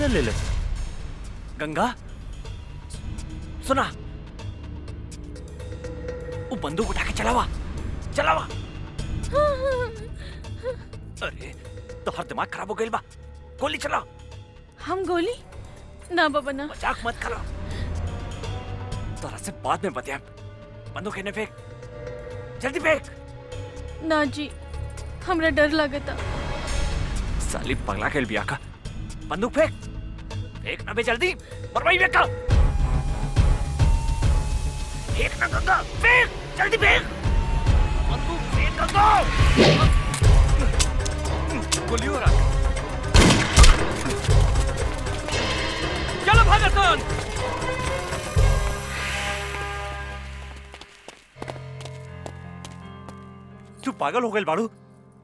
ने ले ले। गंगा सुना, वो बंदूक उठा के चलावा चलावा। अरे तोहर दिमाग खराब हो गइल बा, गोली चलाओ। हम गोली ना बाबा ना। मजाक मत करो, तोरा से बाद में बतियाम। बंदूक इन्हें फेंक, जल्दी फेंक। ना जी, हमरा डर लगता। साली पगला खेल बिया का। बंदूक फेंक, फेंक ना बे जल्दी, मरवाई बेटा। फेंक ना गंगा, फेंक जल्दी फेंक। बंदूक फेंक गंगा। गोली हो रहा। चलो भागसन। तू पागल हो गई बाड़ू,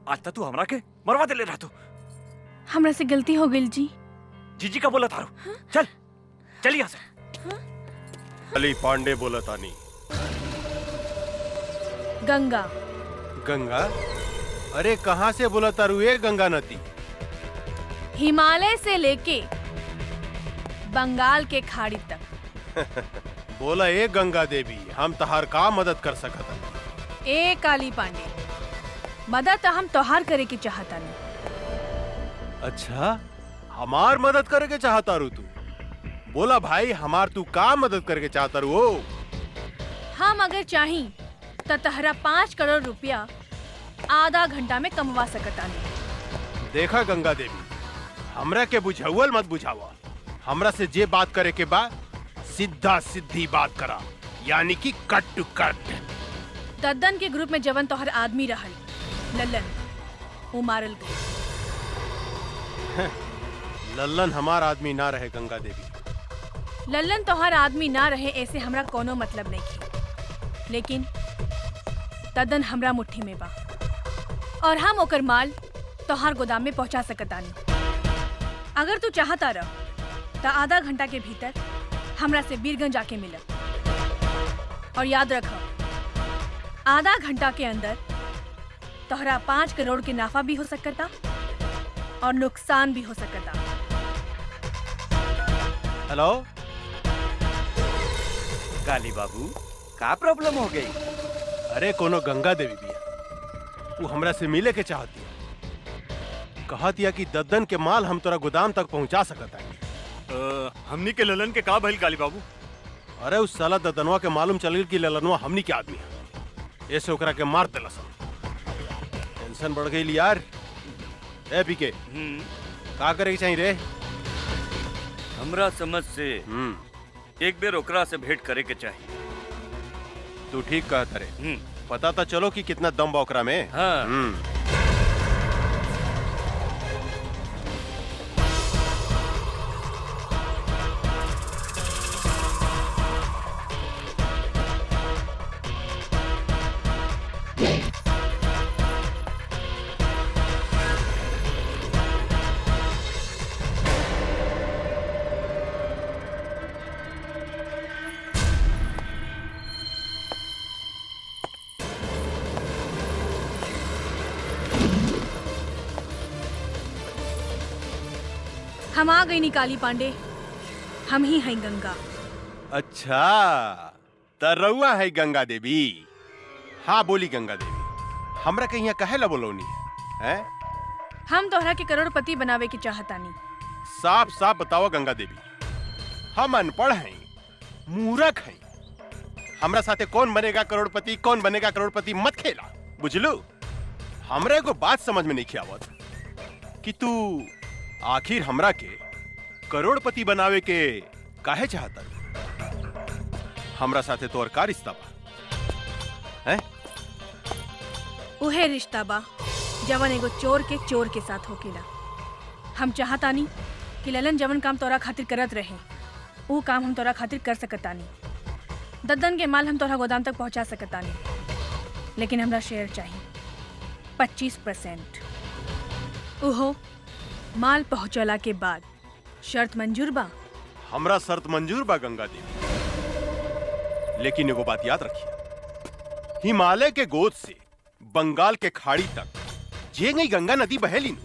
आज तक तू हमरा के मरवा दे ले रहा तू। हमरा से गलती हो गई जी। जीजी का बोला थारू। चल चल यहाँ से। काली पांडे बोला तानी। गंगा। गंगा? अरे कहाँ से बोला तारू ये गंगा नदी? हिमालय से लेके बंगाल के खाड़ी तक। बोला ए गंगा देवी, हम तहार का मदद कर सकत? ए काली पांडे, मदद तो हम तोहार करे के चाहता नहीं। अच्छा, हमार मदद करे के चाहता रू तू? बोला भाई, हमार तू का मदद करे के चाहता रू? हम अगर चाही तो तहरा 5 करोड़ रुपया आधा घंटा में कमवा सकता नहीं। देखा गंगा देवी, हमरा के बुझावल मत बुझावा। हमरा से जे बात करे के बा सीधा सीधी बात करा, यानी कि कट टू कट। दद्दन के ग्रुप में जवन तोहर आदमी रहल लल्लन, वो मारल गई। लल्लन हमार आदमी ना रहे गंगा देवी। लल्लन तोहर आदमी ना रहे ऐसे हमरा कोनो मतलब नहीं थी, लेकिन दद्दन हमरा मुट्ठी में बा और हम ओकर माल तोहर गोदाम में पहुंचा सकतानी। अगर तू चाहता रह तो आधा घंटा के भीतर हमरा से बीरगंज जाके मिल। और याद रख, आधा घंटा के अंदर तोहरा 5 करोड़ के नाफा भी हो सकता और नुकसान भी हो सकता। हेलो काली बाबू, का प्रॉब्लम हो गई? अरे कोनो गंगा देवी भी है, वो हमरा से मिले के चाहती है। कहा दिया कि दद्दन के माल हम तोरा गोदाम तक पहुंचा सकता है। हमनी के ललन के का भइल काली बाबू? अरे उस साला दद्दनवा के मालूम चल कि ललनवा हमनी के आदमी है, ऐसे ओकरा के मार देला सब। टेंशन बढ़ गई यार। ए पीके, का करे के चाहिए रे? हमरा समझ से एक बेर ओकरा से भेंट करे के चाहिए। तू ठीक कहत रे। पता तो चलो कि कितना दम बा ओकरा में। हाँ। हम आ गई नी काली पांडे, हम ही हैं गंगा। अच्छा, तरौआ है गंगा देवी। हाँ बोली गंगा देवी, हमरा के यहाँ कहे ला बोलौनी है? हम तोहरा के करोड़पति बनावे के चाहतानी। साफ साफ बताओ गंगा देवी, हम अनपढ़ हैं, मूर्ख हैं। हमरा साथे कौन बनेगा करोड़पति, कौन बनेगा करोड़पति मत खेला, बुझलू? हमरे को बात समझ में नहीं आवत कि तू आखिर हमरा के करोड़पति बनावे के काहे चाहता? हमरा साथे तोर का रिश्ता बा? हैं? उहे रिश्ता बा जवन एगो चोर के चोर के साथ होकेला। हम चाहतानी कि ललन जवन काम तोरा खातिर करत रहे, वो काम हम तोरा खातिर कर सकतानी। दद्दन के माल हम तोरा गोदाम तक पहुंचा सकतानी, लेकिन हमरा शेयर चाहिए 25%। उहो माल पहुंचला के बाद। शर्त मंजूर बा? हमरा शर्त मंजूर बा गंगा देवी, लेकिन एगो बात याद रखिए, हिमालय के गोद से बंगाल के खाड़ी तक जे गई गंगा नदी बहेली नु,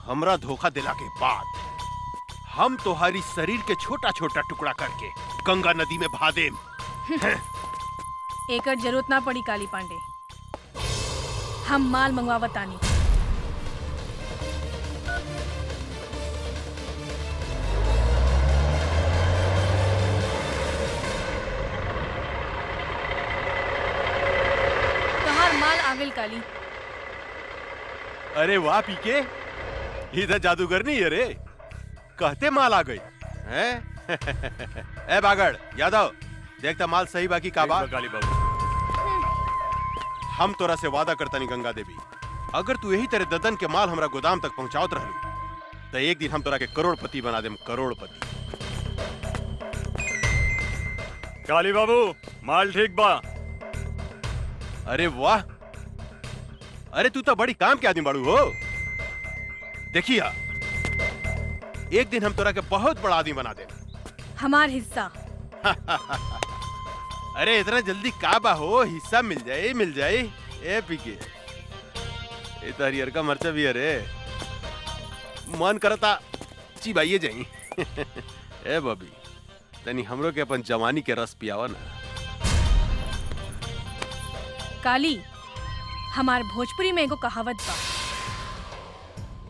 हमरा धोखा दिला के बाद हम तुम्हारी शरीर के छोटा छोटा टुकड़ा करके गंगा नदी में बहा देम। एकर जरूरत ना पड़ी काली पांडे। हम माल मंगवावतानी। तोहार माल आगल काली। अरे वाह पीके, इधर जादूगर नहीं है रे, कहते माल आ गई हैं? ए बागड़ यादव, देखता माल सही बाकी का बा। काली बाबू हम तोरा से वादा करता नहीं गंगा देवी, अगर तू यही तरह ददन के माल हमरा गोदाम तक पहुंचावत रहलू तो एक दिन हम तोरा के करोड़पति बना देम, करोड़पति। काली बाबू माल ठीक बा। अरे वाह, अरे तू तो बड़ी काम के आदमी बाड़ू हो। देखिया, एक दिन हम तोरा के बहुत बड़ा आदमी बना दे। हमार हिस्सा। अरे इतना जल्दी का बा हो, हिस्सा मिल जाए मिल जाए। ए पीके, ए तो हरियर का मर्चा भी अरे मन करता चिबाइए जाई। ए बबी, तनी हमरो के अपन जवानी के रस पियावा ना। काली, हमार भोजपुरी में एगो कहावत बा,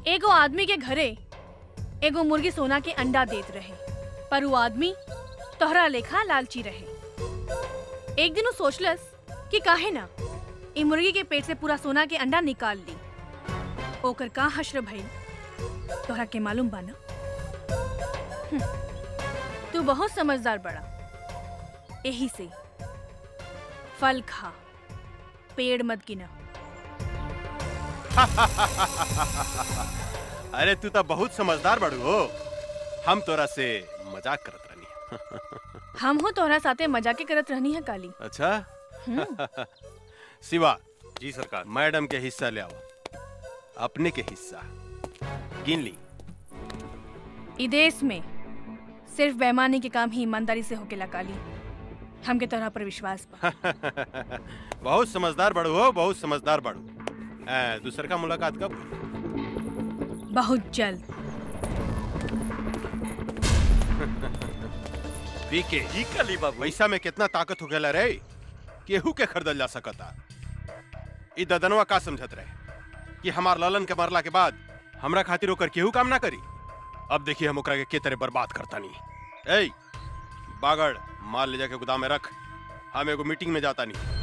एगो आदमी के घरे एगो मुर्गी सोना के अंडा देत रहे, पर वो आदमी तोहरा लेखा लालची रहे। एक दिन वो सोचलस कि काहे ना ई मुर्गी के पेट से पूरा सोना के अंडा निकाल ली। ओकर का हश्र भइल तोहरा के मालूम बा ना? तू बहुत समझदार बड़ा, यही से फल खा, पेड़ मत गिना। अरे तू तो बहुत समझदार बड़ू हो, हम तोरा से मजाक करत रहनी। हम हो तोहरा साथे मजाके करत रहनी है काली। अच्छा। शिवा जी सरकार। मैडम के हिस्सा ले आओ, अपने के हिस्सा गिन ली। ई देश में सिर्फ बेईमानी के काम ही ईमानदारी से होकेला काली। हमके तोहरा पर विश्वास बा। बहुत समझदार बड़ू हो, बहुत समझदार बड़ू। दूसर का मुलाकात कब? बहुत जल्द। पीके, जी काली बाबू। पैसा में कितना ताकत हो गया रे, केहू के खरीदल जा सकता। ई ददनवा का समझत रहे कि हमार ललन के मरला के बाद हमरा खातिर ओकर केहू काम ना करी। अब देखिए हम ओकरा के तरह बर्बाद करता नहीं। ए बागड़, माल ले जाके गोदाम में रख, हम एगो मीटिंग में जाता नहीं।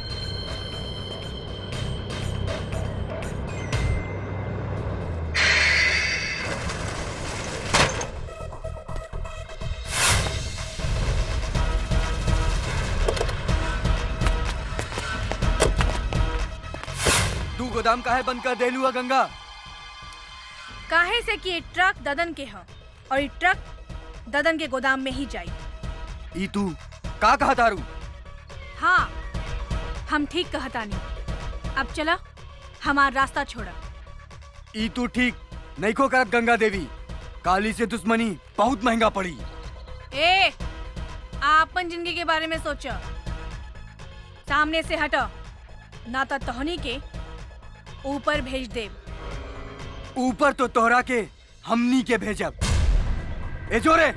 तू गोदाम काहे बंद कर देलू है गंगा? काहे से कि ये ट्रक ददन के है और ये ट्रक ददन के गोदाम में ही जाई। ई तू का कहा तारू? हाँ, हम ठीक कहतानी। अब चला, हमार रास्ता छोड़ा। ई तू ठीक नहीं को करत गंगा देवी, काली से दुश्मनी बहुत महंगा पड़ी। ए, आपन जिंदगी के बारे में सोचो, सामने से हटो, ना तो तोहनी के ऊपर भेज दे। ऊपर तो तोहरा के हमनी के भेजब। ए जोरे,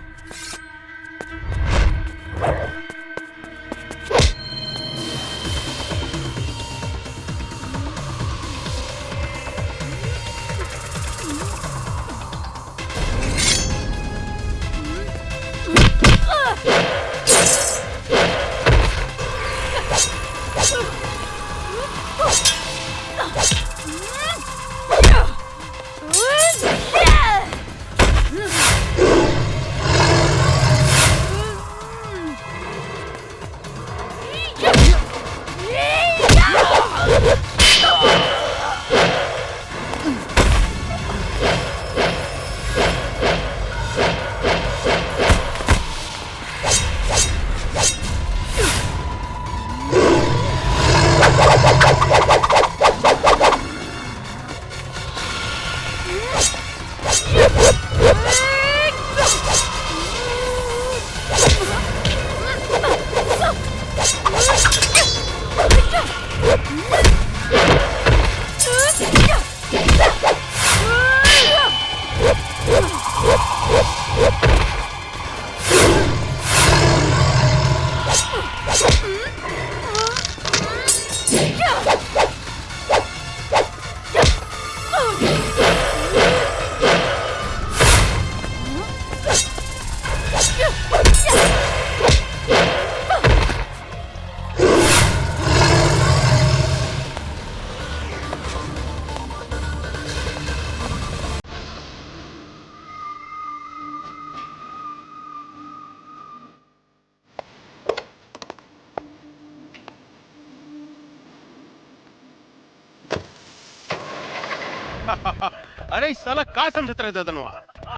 अरे इस साला का समझत रहे ददनवा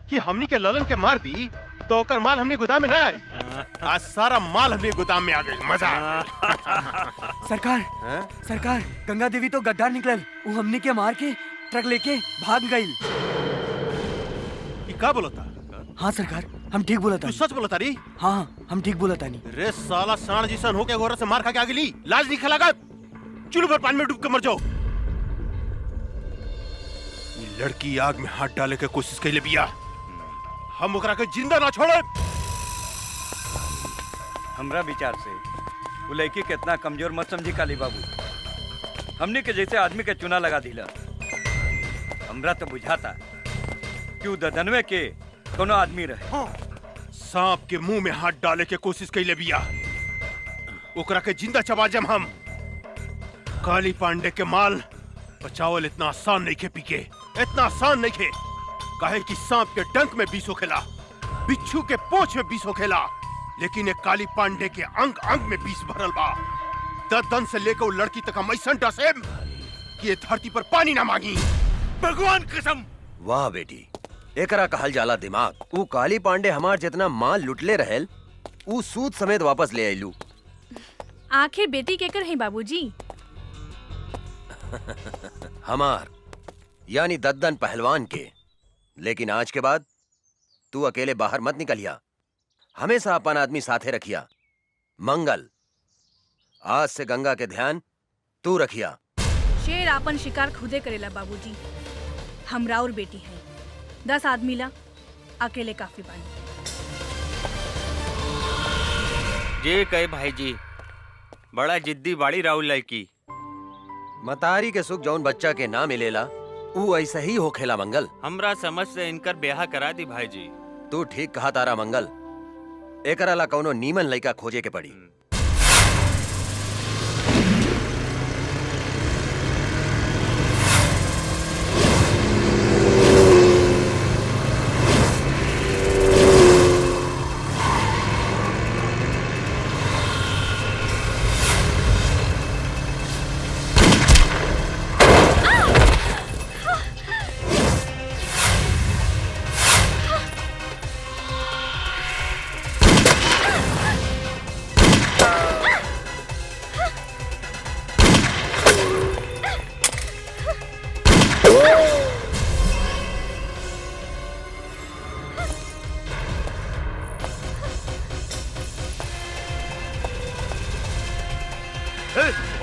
कि हमनी के ललन के मार दी तो ओकर माल हमने गोदाम में ना आई। आज सारा माल हमने गोदाम में आ गई। मजा आ गई। सरकार हैं? सरकार गंगा देवी तो गद्दार निकलल, वो हमने के मार के ट्रक लेके भाग गई। ई का बोलता? हाँ सरकार, हम ठीक बोला तू था। सच बोलता री? हाँ हम ठीक बोला था नहीं। रे साला सांड जिसन होके घोड़ा से मार खा के आ गेली। लाज नहीं खलागा। चुल्लू पर पानी में डूब के मर जाओ। ये लड़की आग में हाथ डाले के कोशिश कैले बिया। हम ओकरा के जिंदा ना छोड़े। हमरा विचार से वो लड़की के इतना कमजोर मत समझी काली बाबू। हमने के जैसे आदमी के चुना लगा दिला। हमरा तो बुझाता कि वो ददनवे के कोनो आदमी रहे। सांप के मुंह में हाथ डाले के कोशिश कैले बिया। ओकरा के जिंदा चबा जम हम। काली पांडे के माल बचावल इतना आसान नहीं खे पीके। इतना आसान नहीं खे। काहे कि सांप के डंक में विष होखेला, बिच्छू के पोंछ में विष होखेला, लेकिन एक काली पांडे के अंग अंग में विष भरल बा। ददन से लेकर वो लड़की तक हम ऐसा डसेम कि ये धरती पर पानी ना मांगी। भगवान कसम। वाह बेटी, एकरा कहल जाला दिमाग। ऊ काली पांडे हमार जितना माल लुटले रहेल, ऊ सूद समेत वापस ले आइलू। आखिर बेटी केकर है बाबूजी? हमार यानी दद्दन पहलवान के। लेकिन आज के बाद तू अकेले बाहर मत निकलिया। हमेशा अपन आदमी साथे रखिया। मंगल, आज से गंगा के ध्यान तू रखिया। शेर आपन शिकार खुदे करेला बाबूजी। हम राउर बेटी है। 10 आदमी ला अकेले काफी बानी। जे कहे भाई जी, बड़ा जिद्दी बाड़ी राहुल लड़की। मतारी के सुख जौन बच्चा के ना मिलेला, ऊ ऐसा ही होखेला मंगल। हमरा समझ से इनकर ब्याह करा दी भाई जी। तू ठीक कहा तारा मंगल। एकरा ला कौनो नीमन लइका खोजे के पड़ी।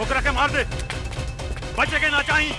ओकरा के मार दे। बचे के ना चाहिए।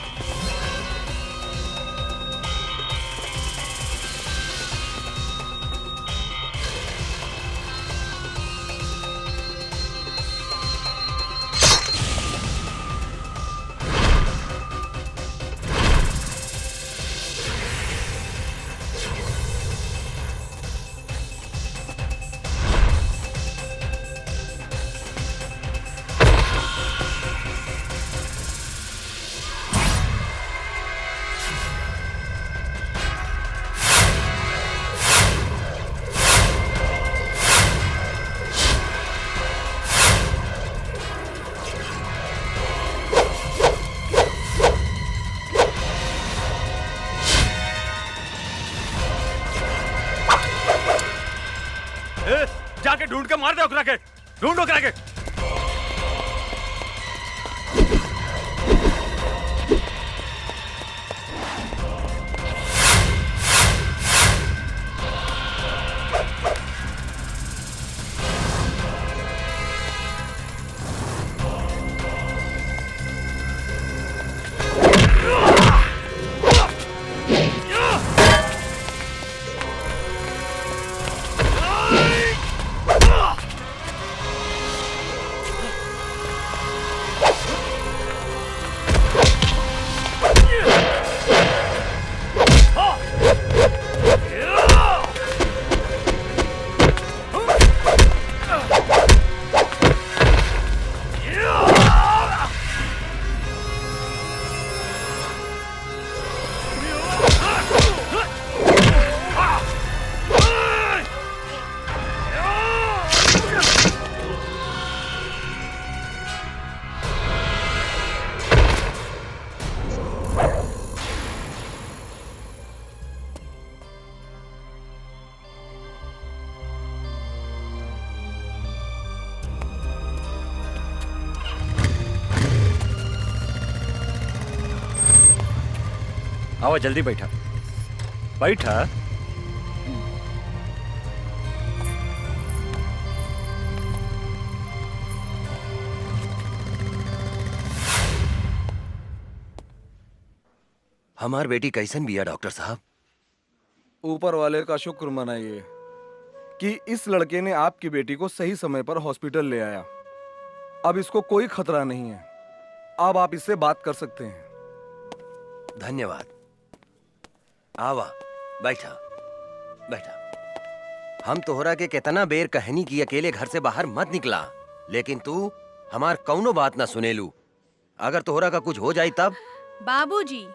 जाके ढूंढ के मार दे ओकरा के। ढूंढ ओकरा के। आओ जल्दी बैठा बैठा। हमार बेटी कैसन बिया डॉक्टर साहब? ऊपर वाले का शुक्र मनाइए कि इस लड़के ने आपकी बेटी को सही समय पर हॉस्पिटल ले आया। अब इसको कोई खतरा नहीं है। अब आप इससे बात कर सकते हैं। धन्यवाद। आवा बैठा बैठा। हम तोहरा के कितना बेर कहनी कि अकेले घर से बाहर मत निकला, लेकिन तू हमार कौनो बात ना सुनेलू। अगर तोहरा का कुछ हो जाई तब? बाबूजी,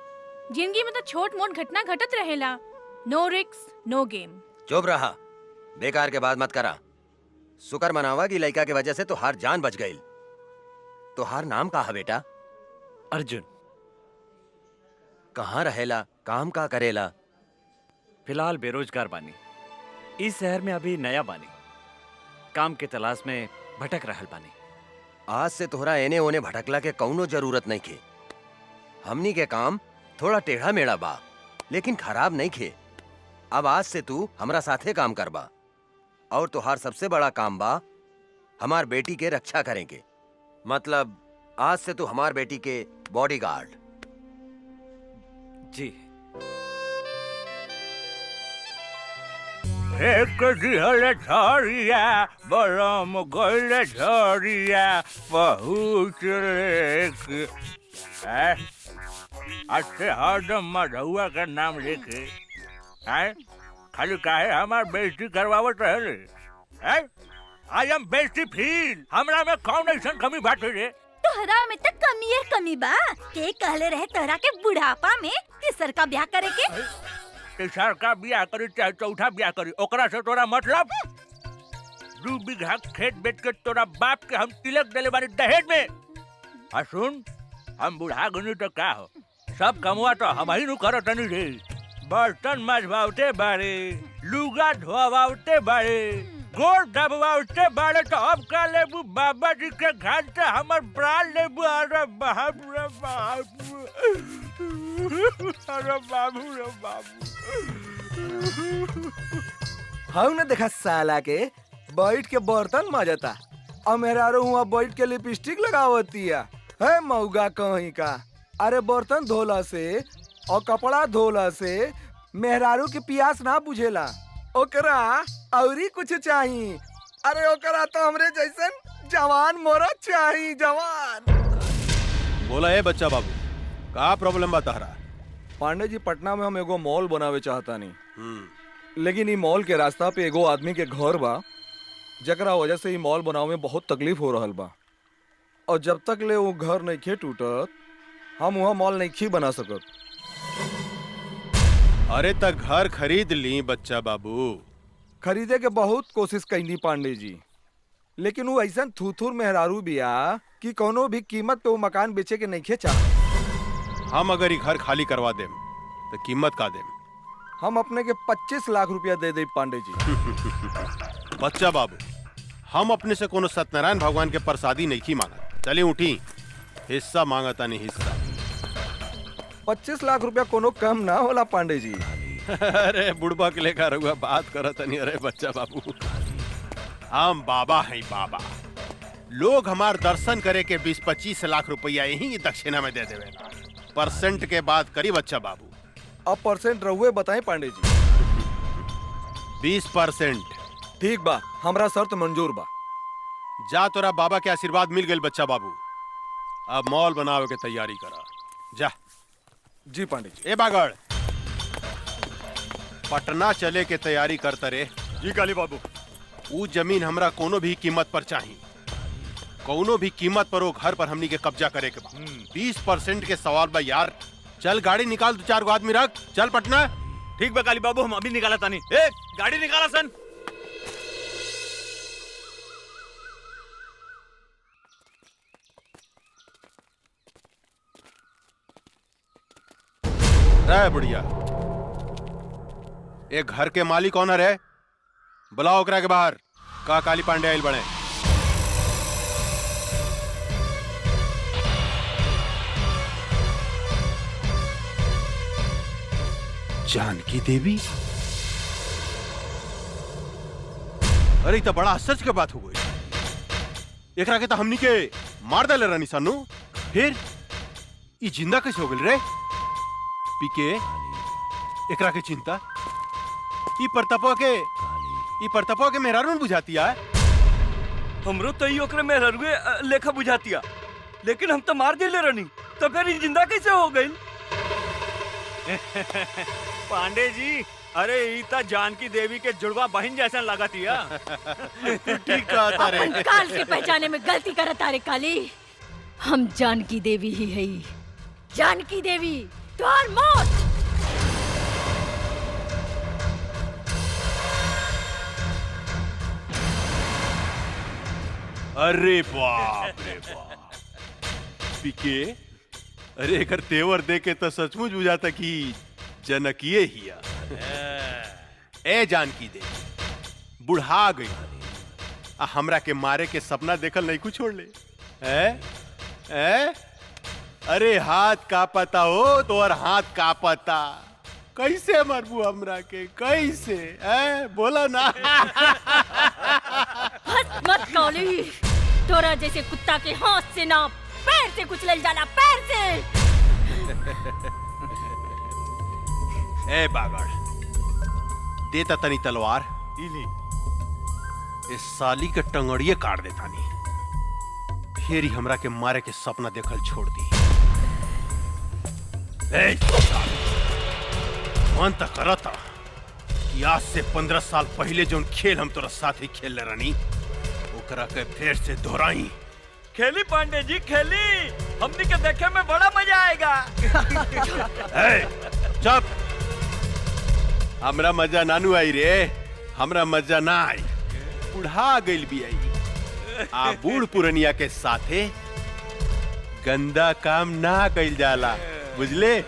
जिंदगी में तो छोट मोट घटना घटत रहेला। नो रिक्स नो गेम। चुप रहा, बेकार के बात मत करा। शुक्र मनावा कि लड़का के वजह से तोहार जान बच गई। तोहार नाम का है बेटा? अर्जुन। कहाँ रहेला, काम का करेला? फिलहाल बेरोजगार बानी। इस शहर में अभी नया बानी, काम के तलाश में भटक रहल बानी। आज से तोहरा एने ओने भटकला के कौनो जरूरत नहीं खे। हमनी के काम थोड़ा टेढ़ा मेढ़ा बा, लेकिन खराब नहीं खे। अब आज से तू हमरा साथे काम करबा, और तोहार सबसे बड़ा काम बा हमार बेटी के रक्षा करेंगे। मतलब आज से तू हमार बेटी के बॉडीगार्ड। जी। एक दिहल झरिया बरम गइल झरिया पहुँच लेके। अच्छे हरदम मधुआ का नाम लेके खाली काहे हमार बेइज्जती करवावत रहे। आई एम बेइज्जती फील। हमरा में कौन ऐसन कमी बाटे रे? तोहरा में तो कमी बा। के कहले रहे तोहरा के बुढ़ापा में तीसर का ब्याह करे के? तीसर का ब्याह करी चाहे चौथा ब्याह करी, ओकरा से तोरा मतलब? 2 बीघा खेत बेच के तोरा बाप के हम तिलक देले बानी दहेज में। आ सुन, हम बुढ़ा गनी तो का हो, सब कमवा तो हम ही नु करत नहीं रे। बर्तन मजवावते बारे, लुगा धोवावते बारे, गोड़ दबवावते बारे, तो अब का लेबू बाबा जी के घर से हमर प्राण लेबू। अरे बाप रे बाप, अरे बाबू रे बाबू। हाँ ने देखा साला के बैठ के बर्तन मजता, और मेरा हुआ बैठ के लिपस्टिक लगावती है मऊगा कहीं का। अरे बर्तन धोला से और कपड़ा धोला से मेहरारू के प्यास ना बुझेला, ओकरा औरी कुछ चाहिए। अरे ओकरा तो हमरे जैसन जवान मोरा चाहिए, जवान। बोला है बच्चा बाबू, का प्रॉब्लम बा तहरा? पांडे जी, पटना में हम एगो मॉल बनावे चाहता नहीं, लेकिन ई मॉल के रास्ता पे एगो आदमी के घर बा, जकरा वजह से ई मॉल बनावे में बहुत तकलीफ हो रहल बा। और जब तक ले वो घर नहीं खे टूटत, हम वहाँ मॉल नहीं खी बना सकत। अरे तक घर खरीद ली बच्चा बाबू। खरीदे के बहुत कोशिश कैनी पांडे जी, लेकिन वो ऐसा थूथूर मेहरारू बिया कि कोनो भी कीमत पे वो मकान बेचे के नहीं खे चाह। हम अगर ये घर खाली करवा देम तो कीमत का देम? हम अपने के 25 लाख रुपया दे दे पांडे जी। बच्चा बाबू, हम अपने से कोनो सत्यनारायण भगवान के प्रसादी नहीं मांगत। चले उठी, हिस्सा मांगता नहीं हिस्सा। 25 लाख रुपया कोनो कम ना होला पांडे जी। अरे बुढ़बा के लेकर हुआ बात करत नहीं। अरे बच्चा बाबू, हम बाबा हैं बाबा। लोग हमार दर्शन करे के 20-25 लाख रुपया यही दक्षिणा में दे देवेला। परसेंट के बात करी बच्चा बाबू। अब परसेंट रहुए बताएं पांडे जी। 20%। ठीक बा, हमरा शर्त मंजूर बा। जा, तोरा बाबा के आशीर्वाद मिल गए बच्चा बाबू। अब मॉल बनावे के तैयारी करा, जा। जी पांडे जी। ए बागड़, पटना चले के तैयारी करता रे। जी काली बाबू। वो जमीन हमरा कोनो भी कीमत पर चाहिए। कोनो भी कीमत पर वो घर पर हमनी के कब्जा करे के बा। 20% के सवाल बा यार। चल गाड़ी निकाल, 2-4 गो आदमी रख, चल पटना। ठीक बा काली बाबू, हम अभी निकाला तानी। ए गाड़ी निकाला सन। रे बुढ़िया, एक घर के मालिक कौन है? बुलाओ ओकरा के बाहर। का काली पांडे आइल बने? जानकी देवी? अरे तो बड़ा आश्चर्य के बात हो गई। एकरा के तो हमनी के मार डाले रानी सानू, फिर ई जिंदा कैसे हो गई रे? पीके एकरा के चिंता ई परतपा के मेहरारून बुझाती है। हमरो तो ई ओकरे में ररुए लेखा बुझातिया, लेकिन हम तो मार दिले रहनी, तो फिर ई जिंदा कैसे हो गई? पांडे जी, अरे ईता जानकी देवी के जुड़वा बहन जैसा लगातिया। ठीक कहता रे। अपन काल के पहचाने में गलती करत तारे काली। हम जानकी देवी ही है। जानकी देवी तोहार मौत। अरे बाप रे बाप पीके, अरे अगर तेवर देखे तो सचमुच बुझाता कि जनकिए हिया। ए जानकी दे बुढ़ा गई, हमरा के मारे के सपना देखल नहीं कुछ छोड़ ले। अरे हाथ का पता हो तो और हाथ का पता, कैसे मरबू हमरा के, कैसे? बोला ना। हंस मत काली, तोरा जैसे कुत्ता के हाथ से ना पैर से कुचलल जाला, पैर से। ए बागड़, देता तनी तलवार, इस साली के टंगड़िए काट देता नी, फिर ही हमरा के मारे के सपना देखल छोड़ दी। मन तक करता कि आज से 15 साल पहले जो खेल हम तोरा साथ ही खेल रानी, ओकरा के फिर से दोहराई। खेली पांडे जी खेली, हमनी के देखे में बड़ा मजा आएगा। चुप, हमरा मजा नानू आई रे, हमरा मजा ना आई, बुढ़ा गइल भी आई। आ बूढ़ पुरनिया के साथे गंदा काम ना कइल जाला, बुझले?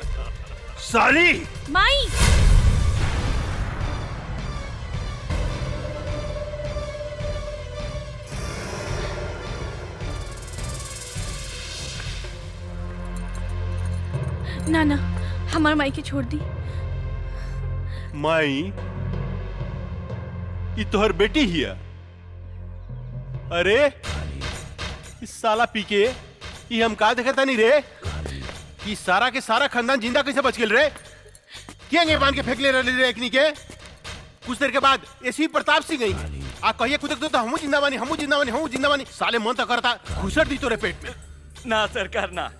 साली माई, ना ना, हमार माई के छोड़ दी। माई, ये तोहर बेटी हिया? अरे इस साला पीके ये हम का देखता नहीं रे कि सारा के सारा खानदान जिंदा कैसे बच गेल रे? क्या ये बांध के फेंक ले रहे रे एकनी के? कुछ देर के बाद ऐसी प्रताप सिंह गई आ कहिए कुदक दो तो हमू जिंदा बानी, हमू जिंदा बानी, हमू जिंदा बानी। साले मन तो करता घुसर दी तोरे पेट में। ना सरकार ना,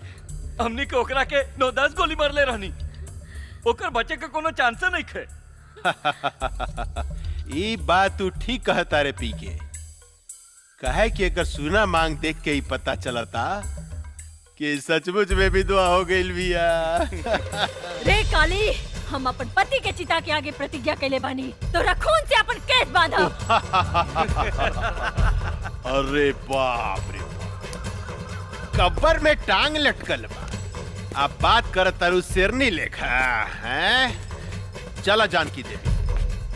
हमनी के ओकरा के 9-10 गोली मारले रहनी, ओकर बचे के कोनो चांस नहीं खे। ये बात तू ठीक कहता रे पीके, कहे कि अगर सुना मांग देख के ही पता चलता कि सचमुच में भी दुआ हो गई बिया। रे काली, हम अपन पति के चिता के आगे प्रतिज्ञा कैले बानी, तोरा खून से अपन केस बांधा। अरे बाप रे, कब्र में टांग लटकल बा, अब बात कर तरु शेरनी लेखा हैं? चला जानकी देवी,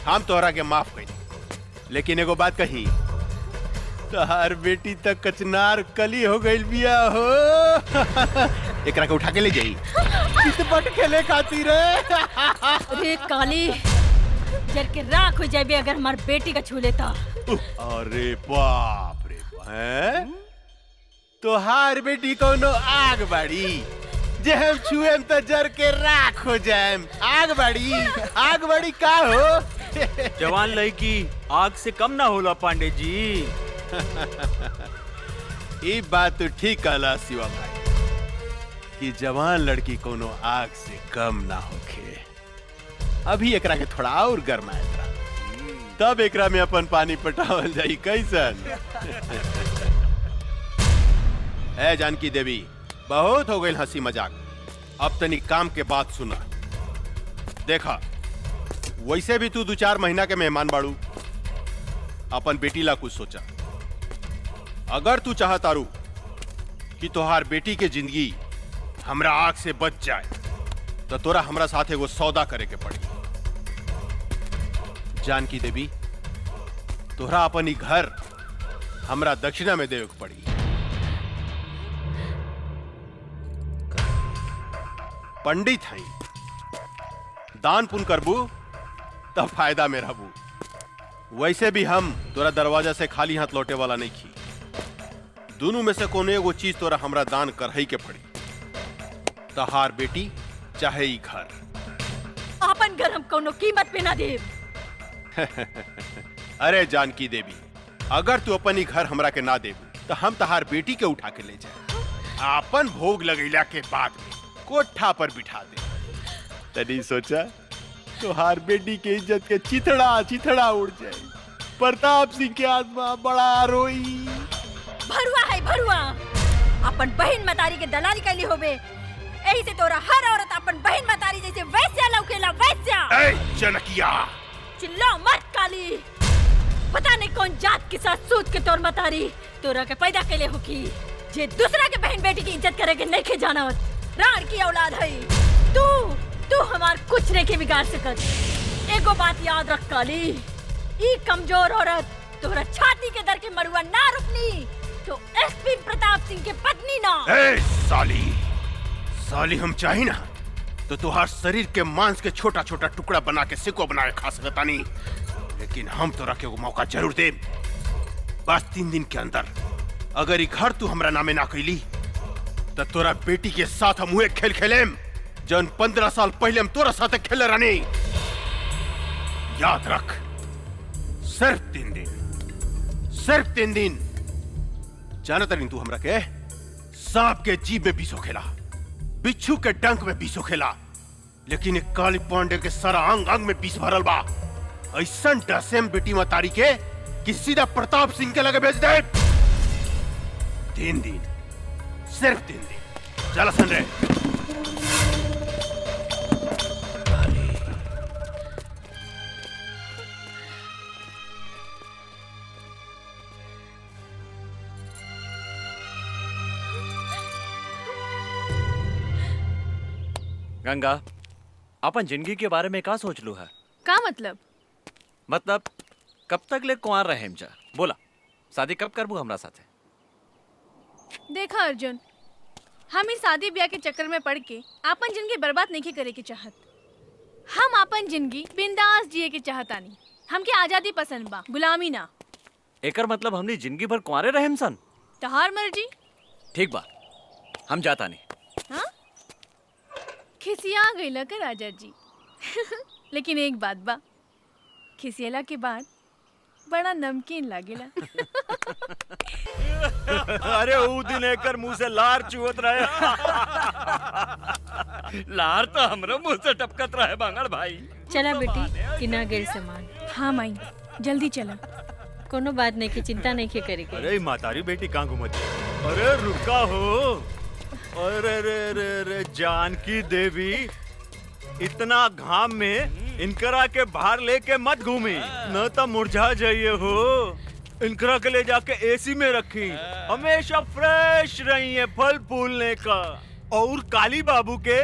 हम तोहरा के माफ कही, लेकिन एगो बात कही, तोहार बेटी तक कचनार कली हो गई बिया हो। एकरा के उठा के ले जाई, चितपट खेले खातिर। रे काली, जर के राख हो जाबे अगर हमार बेटी का छू लेता। अरे बाप रे बाप, तोहार बेटी कोनो आग बाड़ी, जे हम छुएम तो जर के राख हो जाएम। आग बाड़ी का हो? जवान लड़की आग से कम ना होला पांडे जी। ये बात तो ठीक कहला शिवा भाई कि जवान लड़की कोनो आग से कम ना होखे। अभी एकरा के थोड़ा और गरमाए तब एकरा में अपन पानी पटावल जाई कैसन। ए जानकी देवी, बहुत हो गई हंसी मजाक, अब तनी काम के बात सुना। देखा, वैसे भी तू 2-4 महीना के मेहमान बाड़ू, अपन बेटी ला कुछ सोचा। अगर तू चाहतारू कि तोहार बेटी के जिंदगी हमरा आग से बच जाए, तो तोरा हमरा साथ एगो सौदा करे के पड़ी। जानकी देवी, तोहरा अपन ही घर हमरा दक्षिणा में देवे के पड़ी। पंडित हैं, दान पुण्य करबू तब फायदा में रहबू। वैसे भी हम तोरा दरवाजा से खाली हाथ लौटे वाला नहीं खी। दोनों में से कोनो एगो चीज तोरा हमरा दान करही के पड़ी। तहार बेटी चाहे ई घर। अपन घर हम कोनो कीमत पे ना देब। अरे जानकी देवी, अगर तू अपन ही घर हमरा के ना देबू तो हम तहार बेटी के उठा के ले जाए, अपन भोग लगैला के बाद में कोठा पर बिठा दे। तनी सोचा तुहार बेटी के इज्जत के चिथड़ा चिथड़ा उड़ जाए। प्रताप सिंह के आत्मा बड़ा रोई। भरुआ है भरुआ, अपन बहन मतारी के दलाली कैली होबे। एही से तोरा हर औरत अपन बहन मतारी जैसे वैस्या लौकेला, वैस्या। ए जनकिया, चिल्ला मत काली। पता नहीं कौन जात के साथ सूत के तोर मतारी तोरा के पैदा कैले हो की जे दूसरा के बहन बेटी की इज्जत करे के नहीं के जानत। राण की औलाद है तू हमार कुछ नहीं के बिगाड़ सकत। एगो बात याद रख काली, ई कमजोर औरत तोरा छाती के दर के मरुआ ना रुकनी तो एसपी प्रताप सिंह के पत्नी ना। ए साली हम चाही ना तो तुहार शरीर के मांस के छोटा छोटा टुकड़ा बना के सिको बना के खा सकता नहीं, लेकिन हम तोरा के वो मौका जरूर दे। बस 3 दिन के अंदर अगर ई घर तू हमरा नामे ना कैली तो तोरा बेटी के साथ हम हुए खेल खेलेम जौन 15 साल पहले हम तोरा साथ खेले रहनी। याद रख, सिर्फ 3 दिन, सिर्फ 3 दिन। जानत नहीं तू हमरा के सांप के जीभ में बीसो खेला, बिच्छू के डंक में बीसो खेला, लेकिन एक काली पांडे के सारा अंग अंग में बीस भरल बा। ऐसा डसेम बेटी मतारी के कि सीधा प्रताप सिंह के लगे भेज दे। 3 दिन, सिर्फ 3 दिन। चला सन रे। गंगा, अपन जिंदगी के बारे में का सोच लू है? का मतलब? मतलब कब तक ले कुंवार रहे जा? बोला, शादी कब करबू हमरा साथे? देखा अर्जुन, हम इस शादी ब्याह के चक्कर में पड़ के अपन जिंदगी बर्बाद नहीं करे के चाहत। हम अपन जिंदगी बिंदास जिए के चाहतानी। हमके आजादी पसंद बा, गुलामी ना। एकर मतलब हमनी जिंदगी भर कुंवारे रहेम सन? तहार मर्जी। ठीक बा, हम जाता नहीं। हाँ? खिसिया गईला का राजा जी। लेकिन एक बात बा, खिसियला के बाद बड़ा नमकीन लागेला। अरे ऊ दिन एकर मुंह से लार चुवत रहे। लार तो हमरो मुंह से टपकत रहे बांगड़ भाई। चला बेटी, किना गेल सामान। हाँ माई, जल्दी चला। कोनो बात नहीं की चिंता नहीं के करे के। अरे मातारी बेटी कहाँ घूमत? अरे रुका हो। अरे रे रे रे जानकी देवी, इतना घाम में इनकरा के बाहर लेके मत घूमी, न तो मुरझा जाइए हो। इनकरा के ले जाके एसी में रखी, हमेशा फ्रेश रहिए फल फूलने का। और काली बाबू के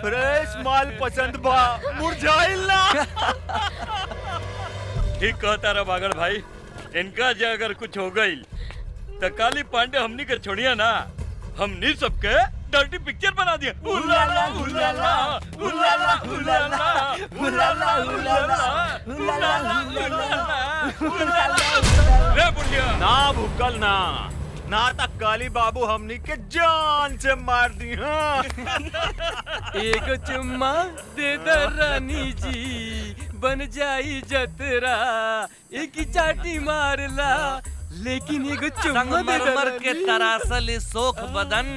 फ्रेश माल पसंद बा, मुरझाइल ना। ठीक कहता रहा बागड़ भाई, इनका जो अगर कुछ हो गई तो काली पांडे हमनी के छोड़िया ना, हमनी सबके डर्टी पिक्चर बना दिया। उलाला उलाला उलाला उलाला उलाला उलाला उलाला। रे बुढ़िया ना भूकल ना तक काली बाबू हमनी के जान से मार दी। हाँ एक चुम्मा दे दे रानी जी, बन जाई जतरा। एक चाटी मारला, लेकिन एगो चुम्मा दे दे संगमरमर के तरासल सोख बदन,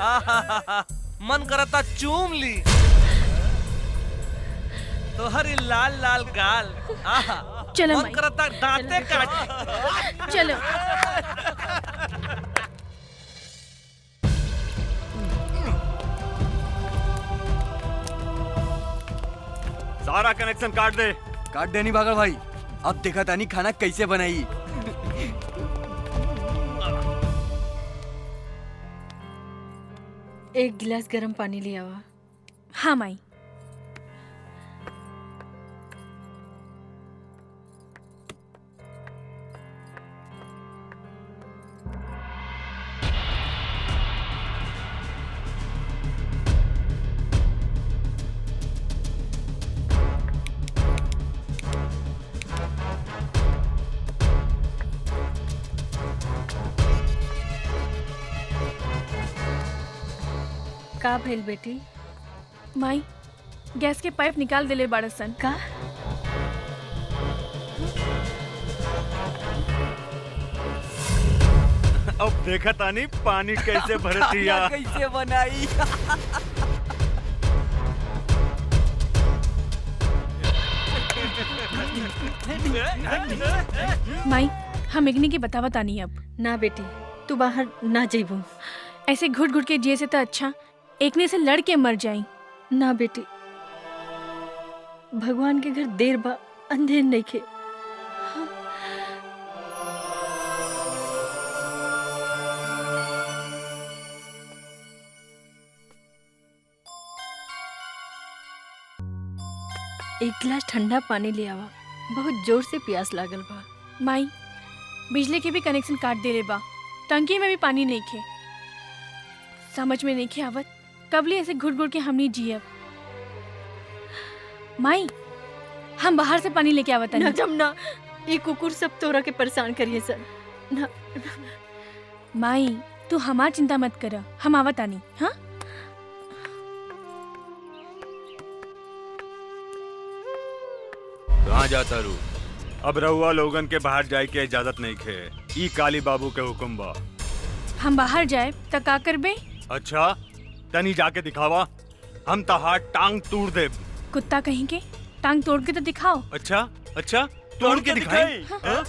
आहा मन करता चूम ली। तो हरी लाल लाल गाल, आहा चलो मन माई। करता दांते काट। चलो। सारा कनेक्शन काट दे। काट देनी बागड़ भाई, अब देखा तानी खाना कैसे बनाई। एक गिलास गर्म पानी ले आवा। हाँ माई। का भइल बेटी? माई गैस के पाइप निकाल देले बाड़सन। का? अब देखा तानी पानी कैसे भरतिया। कैसे बनाई? माई हम इग्नी की बतावत आनी अब। ना बेटी, तू बाहर ना जइबू। ऐसे घुट घुट के जिए से तो अच्छा एकने से लड़ के मर जाई। ना बेटी, भगवान के घर देर बा अंधेर नइखे। एक गिलास ठंडा पानी ले आवा, बहुत जोर से प्यास लागल बा। माई बिजली के भी कनेक्शन काट देले बा, टंकी में भी पानी नहीं खे। समझ में नहीं खे आवत कबले ऐसे घुट घुट के हमनी जियब। माई हम बाहर से पानी लेके आवत ना जमना, ये कुकुर सब तोरा के परेशान करिए सर। ना माई तू हमार चिंता मत कर, हम आवत आनी। हाँ कहाँ जाता रू? अब रहुआ लोगन के बाहर जाए के इजाजत नहीं खे। ई काली बाबू के हुक्म बा। हम बाहर जाए तो का करबे? अच्छा तनी जाके दिखावा, हम तहार टांग तोड़ दे। कुत्ता कहीं के टांग तोड़ के तो दिखाओ। अच्छा अच्छा तोड़ के दिखाई। हाँ?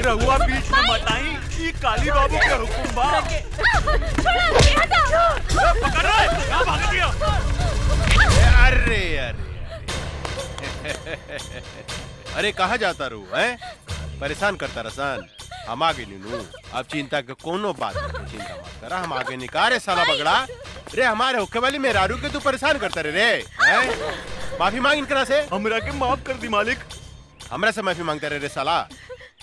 रहुआ बीच में मत आई, ये काली बाबू के हुक्म बा। पकड़ रहा है, कहाँ भाग गया? अरे अरे अरे कहाँ जाता रू हैं? परेशान करता रसान। हम आगे नीनू, अब चिंता के कोनो बात नहीं, चिंता मत करा, हम आगे निकारे साला बगड़ा। रे हमारे होके वाली मेहरारू के तू परेशान करता रे हैं? माफी मांग इनकरा से। हमरा के माफ कर दी मालिक। हमरा से माफी मांगता रे साला।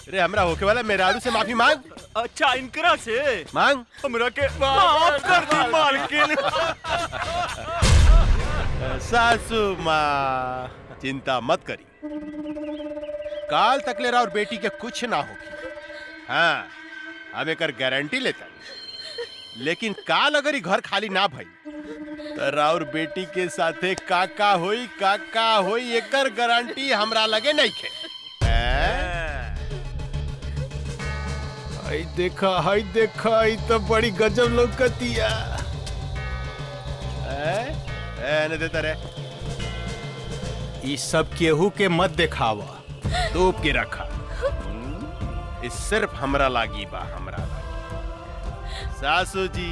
रे हमरा होके वाला मेहरारू से माफी मांग। अच्छा इनकरा से मांग। हमरा के माफ कर दी मालकिन। सासू माँ चिंता मत करी, काल तक ले और बेटी के कुछ ना होगी। हाँ हम एक गारंटी लेता, लेकिन काल अगर ही घर खाली ना भई तो राउर बेटी के साथे काका होई एकर गारंटी हमरा लगे नहीं खे। हाय देखा ई तो बड़ी गजब लौकतिया। ने देता रे ई सब केहू के मत दिखावा, तोप के रखा। इस सिर्फ हमरा लागी बा, हमरा लागी। सासू जी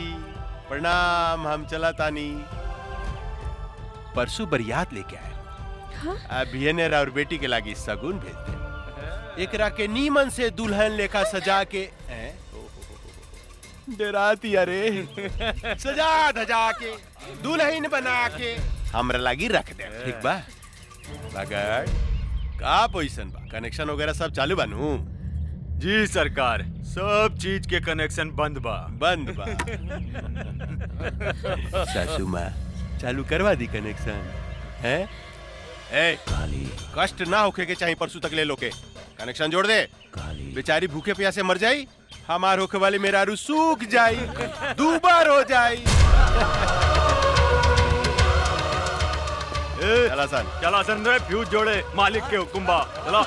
प्रणाम, हम चला तानी। परसों बरियात लेके आए। हाँ? अभी ने और बेटी के लागी सगुन भेज दे। एकरा के नीमन से दुल्हन लेखा सजा के डराती अरे सजा धजा के दुल्हन बना के हमरा लागी रख दे, ठीक बा? मगर का पोजीशन बा, कनेक्शन वगैरह सब चालू बानू? जी सरकार, सब चीज के कनेक्शन बंद बा। सासू माँ चालू करवा दी कनेक्शन है? ए काली कष्ट ना होके के चाहिए, परसों तक ले लो के कनेक्शन जोड़ दे। काली बेचारी भूखे प्यासे मर जाई, हमार होके वाली मेहरारू सूख जाई, दूबार हो जाई। चला सन रे, फ्यूज जोड़े, मालिक के हुक्म बा। चला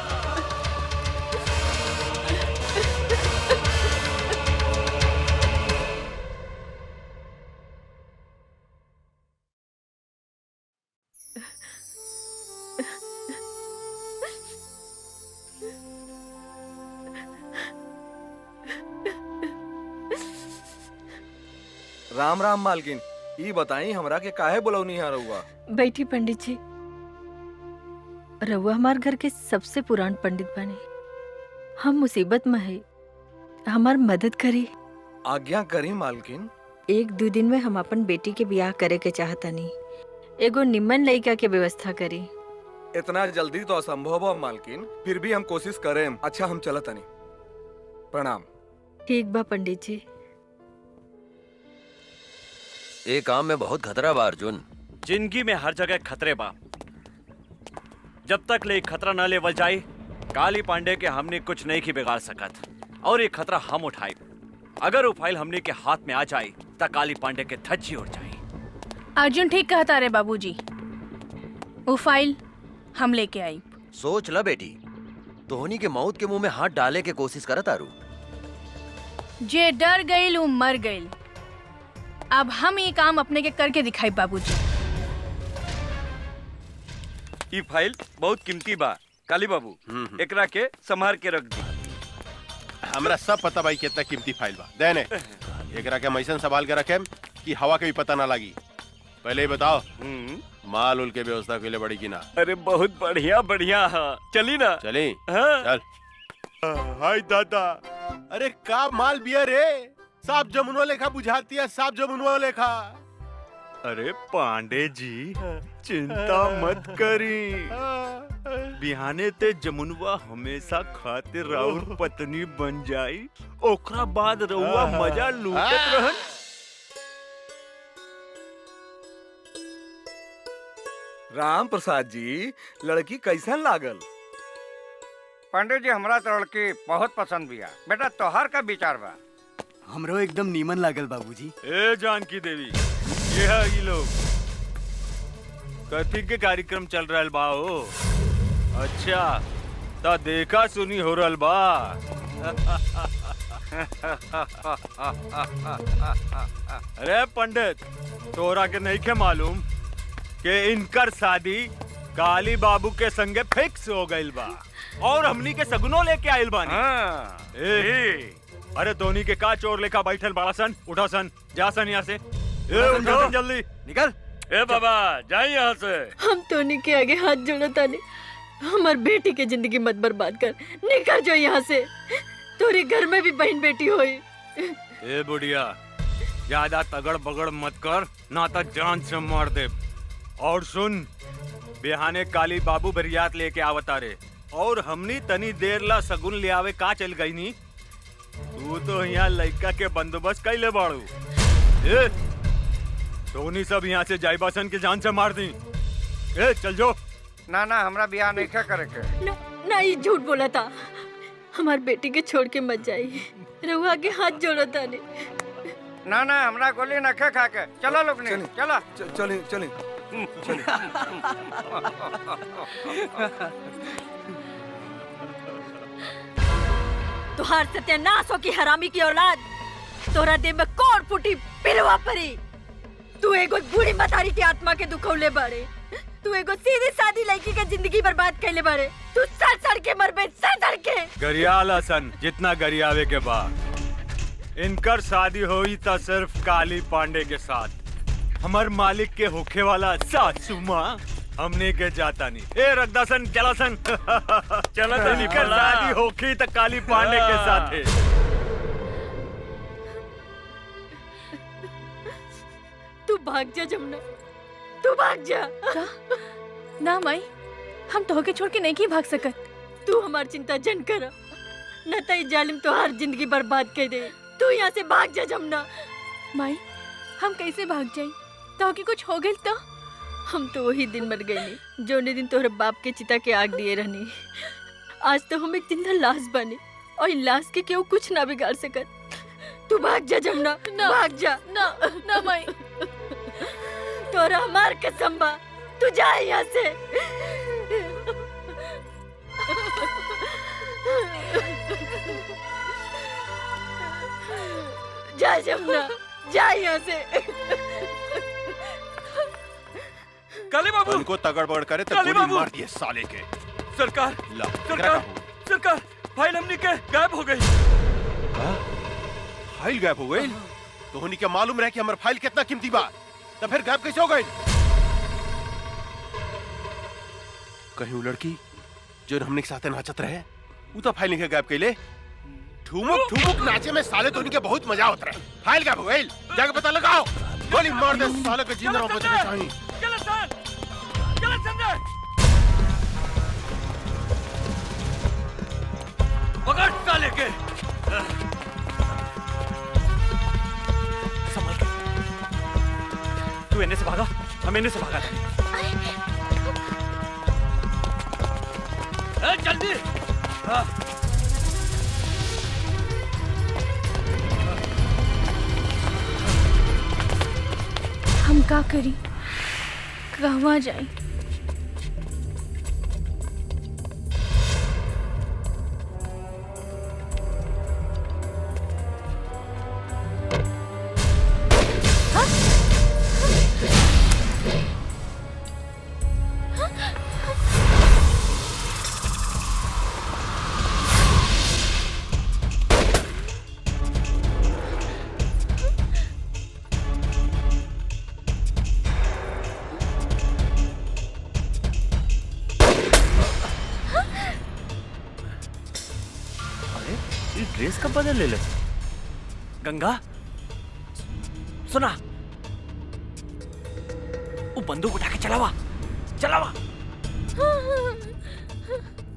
राम राम मालकिन, ई बताई हमरा के काहे बुलौनी है रहुआ? बैठी पंडित जी। रहुआ हमार घर के सबसे पुरान पंडित बने। हम मुसीबत में है, हमार मदद करी। आज्ञा करी मालकिन। 1-2 दिन में हम अपन बेटी के ब्याह करे के चाहतानी। एगो निम्मन लड़का के व्यवस्था करी। इतना जल्दी तो असंभव है मालकिन, फिर भी हम कोशिश करें। अच्छा हम चलत तनी। प्रणाम। ठीक बा पंडित जी। ए काम में बहुत खतरा बा अर्जुन। जिंदगी में हर जगह खतरे बा। जब तक ले खतरा न लेवल जाए काली पांडे के हमने कुछ नहीं की बिगाड़ सकत और ये खतरा हम उठाए। अगर वो फाइल हमने के हाथ में आ जाए तो काली पांडे के धज्जी उड़ जाए। अर्जुन ठीक कहता रे बाबूजी, वो फाइल हम लेके आई। सोच ला बेटी, तोहनी के मौत के मुंह में हाथ डाले के कोशिश करत आरू। जे डर गईल वो मर गईल। अब हम ये काम अपने के करके दिखाई बाबूजी। ई फाइल बहुत कीमती बा काली बाबू, एकरा के संभाल के रख दी। हमरा सब पता भाई कितना कीमती फाइल बा। देने एकरा के मैसन संभाल के रखे कि हवा के भी पता ना लगी। पहले ही बताओ माल उल के व्यवस्था के लिए बड़ी की ना? अरे बहुत बढ़िया बढ़िया। चली ना? चली। हाँ। चल। हाय दादा, अरे का माल बिया रे? साफ जमुनवा लेखा बुझाती है, साफ जमुनवा लेखा। अरे पांडे जी चिंता मत करी, बिहाने ते जमुनवा हमेशा खातिर राउर पत्नी बन जाई, ओकरा बाद रउआ मजा लूटत रहन। राम प्रसाद जी, लड़की कैसन लागल? पंडित जी हमरा तो लड़की बहुत पसंद बिया। बेटा तोहार का विचार बा? हमरो एकदम नीमन लागल बाबूजी। ए जानकी देवी, ये है ये लोग कथी के कार्यक्रम चल रहल बा हो? अच्छा ता देखा सुनी हो रहल बा। अरे पंडित, तोरा के नहीं के मालूम कि इनकर शादी काली बाबू के संगे फिक्स हो गइल बा और हमनी के सगुनो लेके आइल बानी। अरे धोनी के का चोर लेखा बैठल बड़ा सन, उठा सन, जा सन यहाँ से। उठा सन जल्दी, निकल। ए बाबा जाए यहाँ से। हम टोनी के आगे हाथ जोड़ो तानी, हमार बेटी के जिंदगी मत बर्बाद कर। निकल जो यहाँ से, तोरी घर में भी बहन बेटी होई। ए बुढ़िया, ज्यादा तगड़ बगड़ मत कर, ना तो जान से मार दे। और सुन, बिहाने काली बाबू बरियात लेके आवता रे और हमनी तनी देर ला सगुन ले आवे का चल गई नी। तू तो यहाँ लड़का के बंदोबस्त कैले बाड़ू। धोनी सब यहाँ से जाइबासन के जान से मार दी। ए चल जो। ना ना हमरा बियाह नहीं करे के। ना ना, ये झूठ बोला था। हमार बेटी के छोड़ के मत जाइए, रहुआ के हाथ जोड़ो तानी। ना ना हमरा गोली न खा के। चलो लोग ने चला। चली चली। तुहार सत्यानाश हो की हरामी की औलाद। तोरा देह में कोड़ फूटी पिलवा परी। तू एगो बूढ़ी मतारी की आत्मा के दुखौले बारे। तू एगो सीधी सादी लड़की के जिंदगी बर्बाद कैले बारे। तू सड़ सड़ के मरबे, सड़ के। गरियाला सन जितना गरियावे के बाद इनकर शादी हुई था सिर्फ काली पांडे के साथ। हमार मालिक के होखे वाला सासू माँ हमने के जाता नहीं। ए रगदासन चला सन। चला तो निकल, शादी होखी तो काली पांडे के साथ है। तू भाग जा जमुना, तू भाग जा। ना माई, हम तोहके छोड़ के नहीं की भाग सकत। तू हमार चिंता जन कर, न तो जालिम तोहार जिंदगी बर्बाद कर दे। तू यहाँ से भाग जा जमुना। माई, हम कैसे भाग जाई? तोहके कुछ हो गइल तो? हम तो वही दिन मर गए जो दिन तोहरे बाप के चिता के आग दिए रहनी। आज तो हम एक जिंदा लाश बने और लाश के केहू कुछ ना बिगाड़ सकत। तू भाग जा जमुना, भाग जा। ना ना माई, तोरा हमार कसम बा, तू जा यहाँ से। जा जमुना, जा यहाँ से। काली बाबू उनको तगड़ बगड़ करे तो काली गोली बाबू! मार दिए साले के। सरकार ला, सरकार सरकार, फाइल हमनी के गायब हो गई। फाइल गायब हो गई? तो होनी क्या मालूम रहे कि हमारा फाइल कितना कीमती बा? तो फिर गायब कैसे हो गई? कहीं वो लड़की जो हमने के साथ नाचत रहे वो तो फाइल नहीं गायब कैले। ठुमुक ठुमुक नाचे में साले तो उनके बहुत मजा होता रहे। फाइल गायब हो गई, जाके पता लगाओ। गोली मार दे साले के, जिंदा रहो बचने चाहिए। पकड़ साले के। मैंने से भागा था। जल्दी हम का करी, कहवा जाए? ड्रेस कब बदल ले? गंगा सुना, वो बंदूक उठा के चलावा चलावा।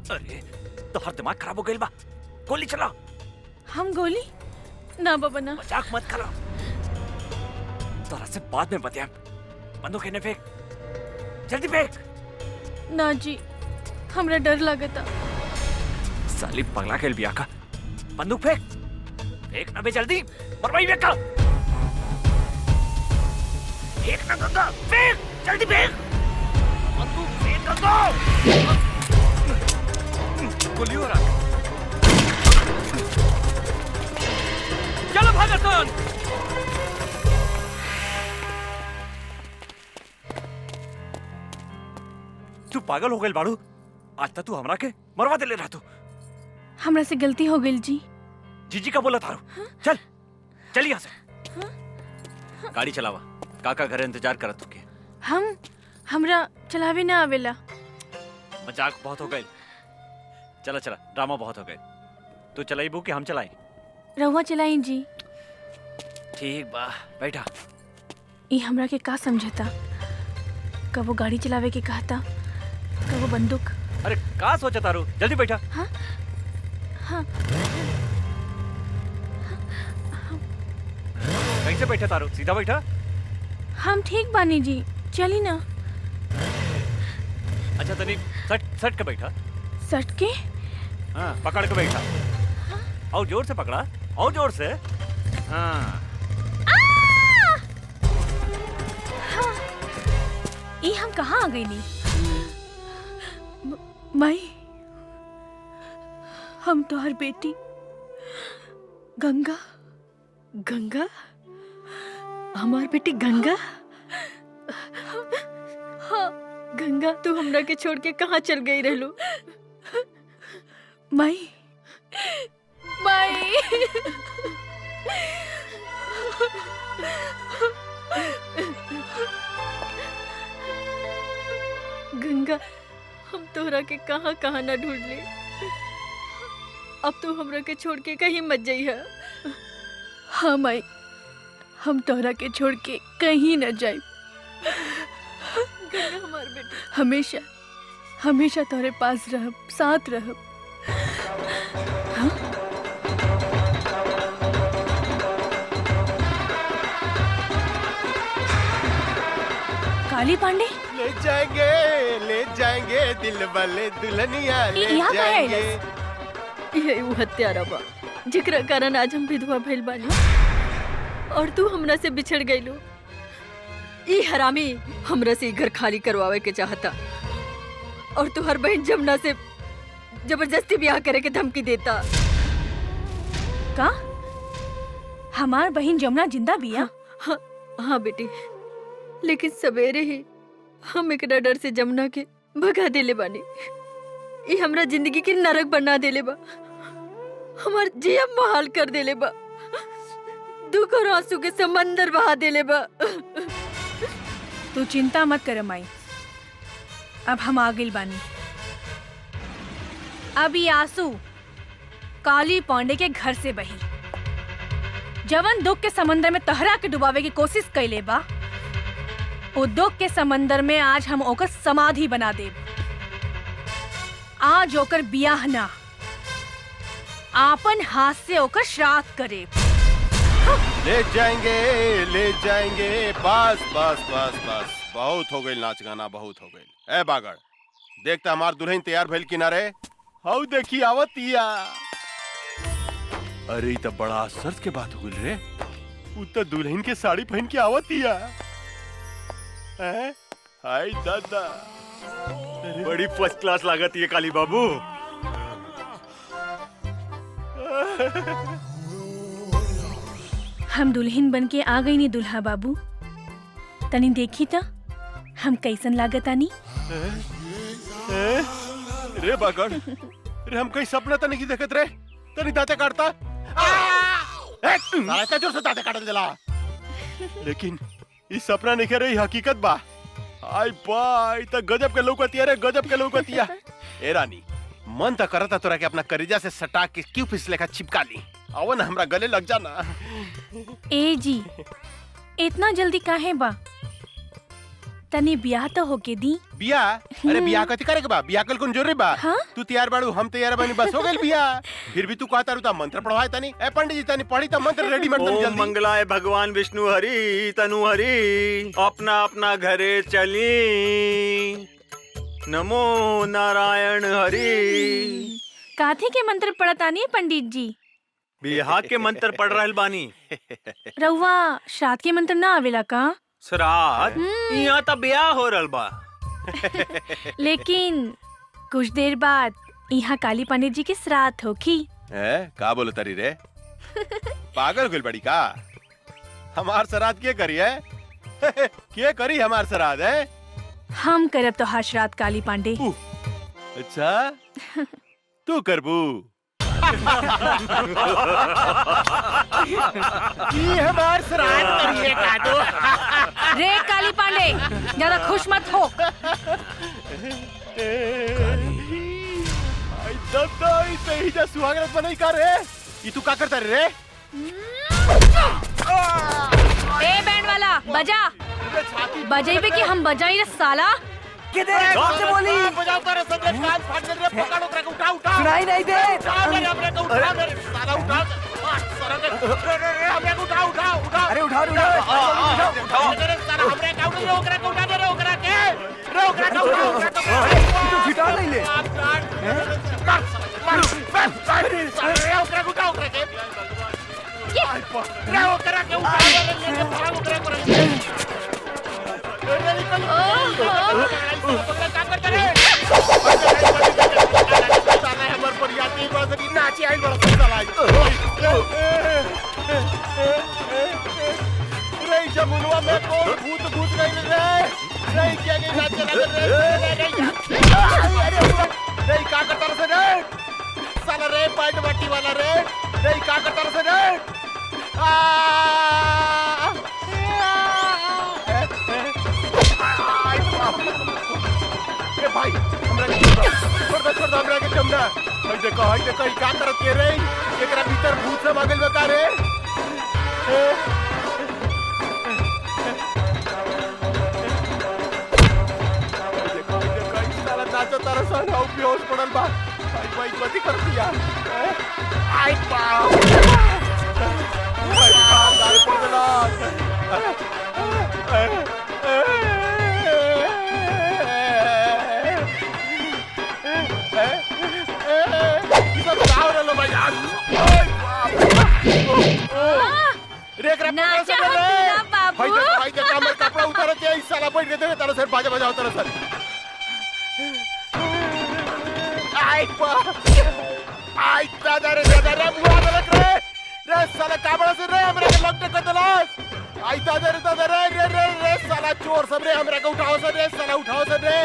अरे तो हर दिमाग खराब हो गई बा, गोली चला। हम गोली ना बाबा ना। मजाक मत करो, तोरा से बाद में बतिया। बंदूक इन्हें फेंक, जल्दी फेंक। ना जी, हमरा डर लगता। साली पगला खेल बिया का। बंदूक फेंक, फेंक ना बे जल्दी, मरवाई बेटा। फेंक ना गंगा, फेंक जल्दी फेंक। बंदूक फेंक गंगा। गोली हो रहा। चलो भागसन। तू पागल हो गई बाड़ू, आज तक तू हमरा के मरवा दे ले रहा। तू हमरा से गलती हो गई जी। जीजी का बोला थारू। चल चल यहाँ से। गाड़ी चलावा, काका घर इंतजार करत तुके। हमरा चलावे ना आवेला। मजाक बहुत हो गए। चला चला, ड्रामा बहुत हो गए। तू चलाई बू कि हम चलाई? रहुआ चलाई जी। ठीक बा, बैठा। ये हमरा के का समझता, कब वो गाड़ी चलावे के कहता, कब वो बंदूक। अरे का सोचा तारू, जल्दी बैठा। हाँ हाँ। कैसे बैठा तारू, सीधा बैठा। हम ठीक बानी जी, चली ना। अच्छा तनी सट सट के बैठा। सट के? हाँ पकड़ के बैठा। और जोर से पकड़ा, और जोर से। हाँ ये हम कहाँ आ गई नी? माई, हम तो हर बेटी गंगा। गंगा? हमार बेटी गंगा? हाँ गंगा, तू हमरा के छोड़ के कहाँ चल गई रहलू? माई माई गंगा, हम तोहरा के कहाँ कहाँ ना ढूंढ ले। अब तू हमरा के छोड़ के कहीं मत जाइहा। हाँ माई, हम तोहरा के छोड़ के कहीं न जाए। गंगा हमार बेटी, हमेशा हमेशा तोहरे पास रहब, साथ रहब। हाँ? काली पांडे ले जाएंगे दिल वाले दुल्हनिया ले यहाँ का है जाएंगे। यही वो हत्यारा बा जेकरा कारण आज हम विधवा भइल बानी और तू हमरा से बिछड़ गइलू। ई हरामी हमरा से घर खाली करवावे के चाहता और तू हर बहन जमुना से जबरदस्ती ब्याह करे के धमकी देता। का हमार बहन जमुना जिंदा बिया? हाँ बेटी, लेकिन सवेरे ही हम एकरा डर से जमुना के भगा देले बानी। ये हमरा जिंदगी के नरक बना देले बा, हमार जिया मुहाल कर देले बा, दुख और आंसू के समंदर बहा देले बा। तू चिंता मत कर माई, अब हम आ गइल बानी। अब ये आंसू काली पांडे के घर से बही। जवन दुख के समंदर में तहरा के डुबावे की कोशिश कैले बा, वो दुख के समंदर में आज हम ओकर समाधि बना देब। आज ओकर बियाह ना, आपन हाथ से ओकर श्राद्ध करे। ले जाएंगे बस बस बस बस बहुत हो गई नाच गाना बहुत हो गई। ए बागड़ देखता हमार दुल्हन तैयार भइल किनारे हाउ देखी आवतिया। अरे तो बड़ा आश्चर्य के बात हो गई रे उ तो दुल्हन के साड़ी पहन के आवतिया। हाय दादा बड़ी फर्स्ट क्लास लागत ये काली बाबू। हम दुल्हन बन के आ गई नी दुल्हा बाबू। तनी देखी तो हम कैसन लागत आनी। रे बागड़ रे हम कहीं सपना तो नहीं देखत रे तनी दांते काटता साला इतना जोर से दांते काट देला। लेकिन इस सपना नहीं रही हकीकत बा। आई बाई तो गजब के लौकतिया रे गजब के लौकतिया। ए रानी मन तो करता तोरा के अपना करीजा से सटा के क्यों फिसले का चिपका ली आओ ना हमरा गले लग जाना। ए जी इतना जल्दी काहे बा तनी ब्याह तो होके दी। बियाह अरे बियाह कथी करे के बा बियाह कल कौन जरूरी बा। हाँ? तू तैयार बाड़ू हम तैयार बानी बस हो गइल बियाह। फिर भी तू कहता रुता मंत्र पढ़वाए तनी। ए पंडित जी तनी पढ़ी त मंत्र रेडीमेड तनी ओम जल्दी। मंगलाय भगवान विष्णु हरि तनु हरि अपना अपना घरे चली नमो नारायण हरि। काथे के मंत्र पढ़तानी पंडित जी। बिहार के मंत्र पढ़ रहल बानी। रउआ श्राद्ध के मंत्र ना आवेला का। श्राद्ध यहाँ तो ब्याह हो रहल बा। लेकिन कुछ देर बाद यहाँ काली पंडित जी के श्राद्ध होखी। का बोलो तरी रे पागल गइल बड़ी का। हमार श्राद्ध के करी है के करी हमार श्राद्ध है। हम करब तो हर श्राद्ध काली पांडे। अच्छा तू करबू ये हमार श्राद्ध करिए का दो। रे काली पांडे ज्यादा खुश मत हो। आई दादा इसे ही जा सुहागरात बनाई का रे। ये तू का करता रे। ए बैंड वाला बजा बजाइबे कि हम बजाई रे साला। किधर कौन बोली बजाओ कर सब कान फाड़ दे रे पकड़ो करे उठा उठा सुनाई नहीं दे। हमरे को उठा दे साला उठा साला रे हमरे को उठा उठा उठा। अरे उठाओ उठाओ रे साला हमरे का उठा ओकरा को उठा दे रे ओकरा के रे ओकरा को उठा तू फिटा नहीं ले। मार रे ओकरा को उठा ओकरा के रे ओकरा के उठा दे रे भाग ओकरा को जमुनवा में कौन भूत भूत नहीं रे क्या नाचे रे का करता से रे साला रे पैंट बट्टी वाला रे का करता से रे भाई छोड़ हमरा के कमरा। हई देखो ई का करत के रे एकरा भीतर भूत सब आगल बता रे। देखो ई साला नाचो तारा सन हाउ बेहोश पड़ल बा। भाई कथी कर दिया आई बाप दाल पड़ गला। कपड़ा उतार के साला बैठ के देवे तारा सर बाजा बजाओ तारा सर। आई दादा रे बुआ रे रे साला काबड़ा से रे हमरा के लपटे कर दलास। आई दादा रे रे रे रे साला चोर सब रे हमरा के उठाओ से रे साला उठाओ से रे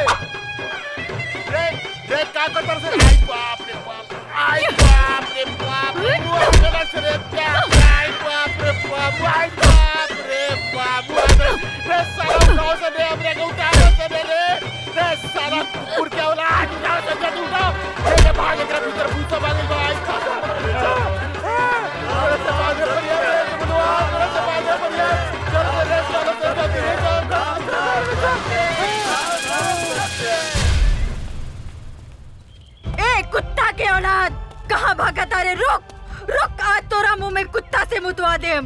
रे रे का करतर से। आई बाप रे बाप आई बाप रे बाप बुआ चला से रे आई बाप रे बाप आई बाप रे बाप रे साला उठाओ से रे हमरा के उठाओ से रे रे साला कुकुर के औलाद उठाओ से जल्दी उठाओ रे भाग एकरा भीतर भूत सब आगल बा। आई अरे से बाजे बढ़िया रे बुआ अरे से बाजे बढ़िया चल रे साला से जल्दी ए कुत्ता के औलाद कहाँ भागा तारे। रुक रुक आज तोरा मुंह में कुत्ता से मुतवा देम।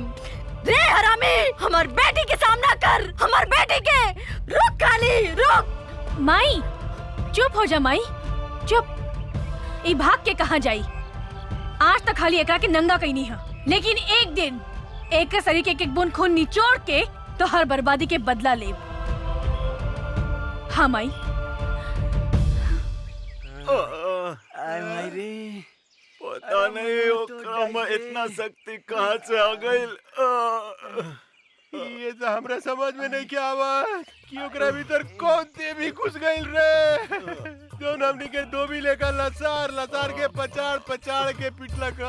रे हरामी, हमार बेटी के सामना कर, हमार बेटी के। रुक काली, रुक। माई चुप हो जा माई, चुप। ई भाग के कहाँ जाई? आज तक खाली एकरा के नंगा कहीं नहीं है, लेकिन एक दिन एक शरीर के एक बूंद खून निचोड़ के तो हर बर्बादी के बदला ले। हाँ माई। पता नहीं ओकरा में इतना शक्ति कहाँ से आ गई। ये तो हमरा समझ में नहीं क्या आवा कि ओकरा भीतर कौन देवी घुस गइल रे, जौन हमनी के डोबी लेकर लसार लसार के पचाड़ पचाड़ के पिटलक।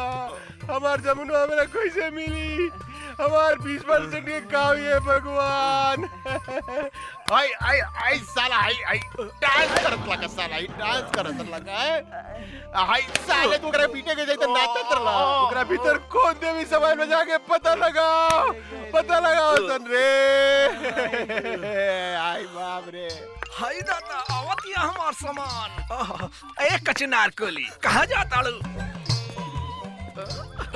हमार जमुनो हमरा कैसे मिली? हमार 20% के काव ये भगवान। आई आई आई साला आई डांस करत लगा, साला आई डांस करत लगा है। आई साले तू ओकरा पीटे के जैसे नाचत रहा। ओकरा भीतर कौन देवी समाज में जाके पता लगाओ सन रे। आई बाप रे। हाय दादा, आवतिया हमार सामान। एक कचनार कोली कहाँ जाता लू?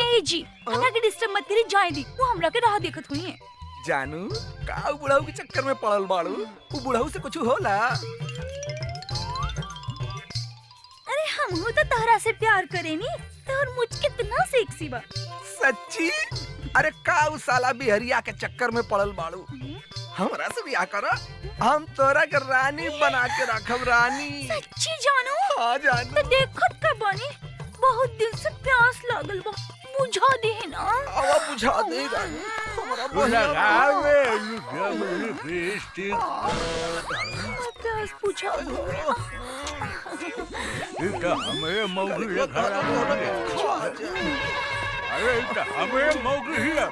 ए जी, हमरा के डिस्टर्ब मत करी, जाए दी। वो हमरा के राह देखत हुई है। जानू का बुढ़ाऊ के चक्कर में पड़ल बाड़ू? वो बुढ़ाऊ से कुछ होला? अरे हम तो तहरा से प्यार करेनी, तोर मुझ कितना सेक्सी बा। सच्ची? अरे का उ साला बिहरिया के चक्कर में पड़ल बाड़ू? हमरा से ब्याह कर, हम तोरा के रानी बना के रखब। रानी सच्ची जानू? हाँ जानू। तो देखत का बानी, बहुत दिन से प्यास लागल बा, बुझा दे ना। आवा बुझा दे रानी। हमरा प्यास बुझा दो। हमें मौगी ले खड़ा अरे हमें मौगी ही है।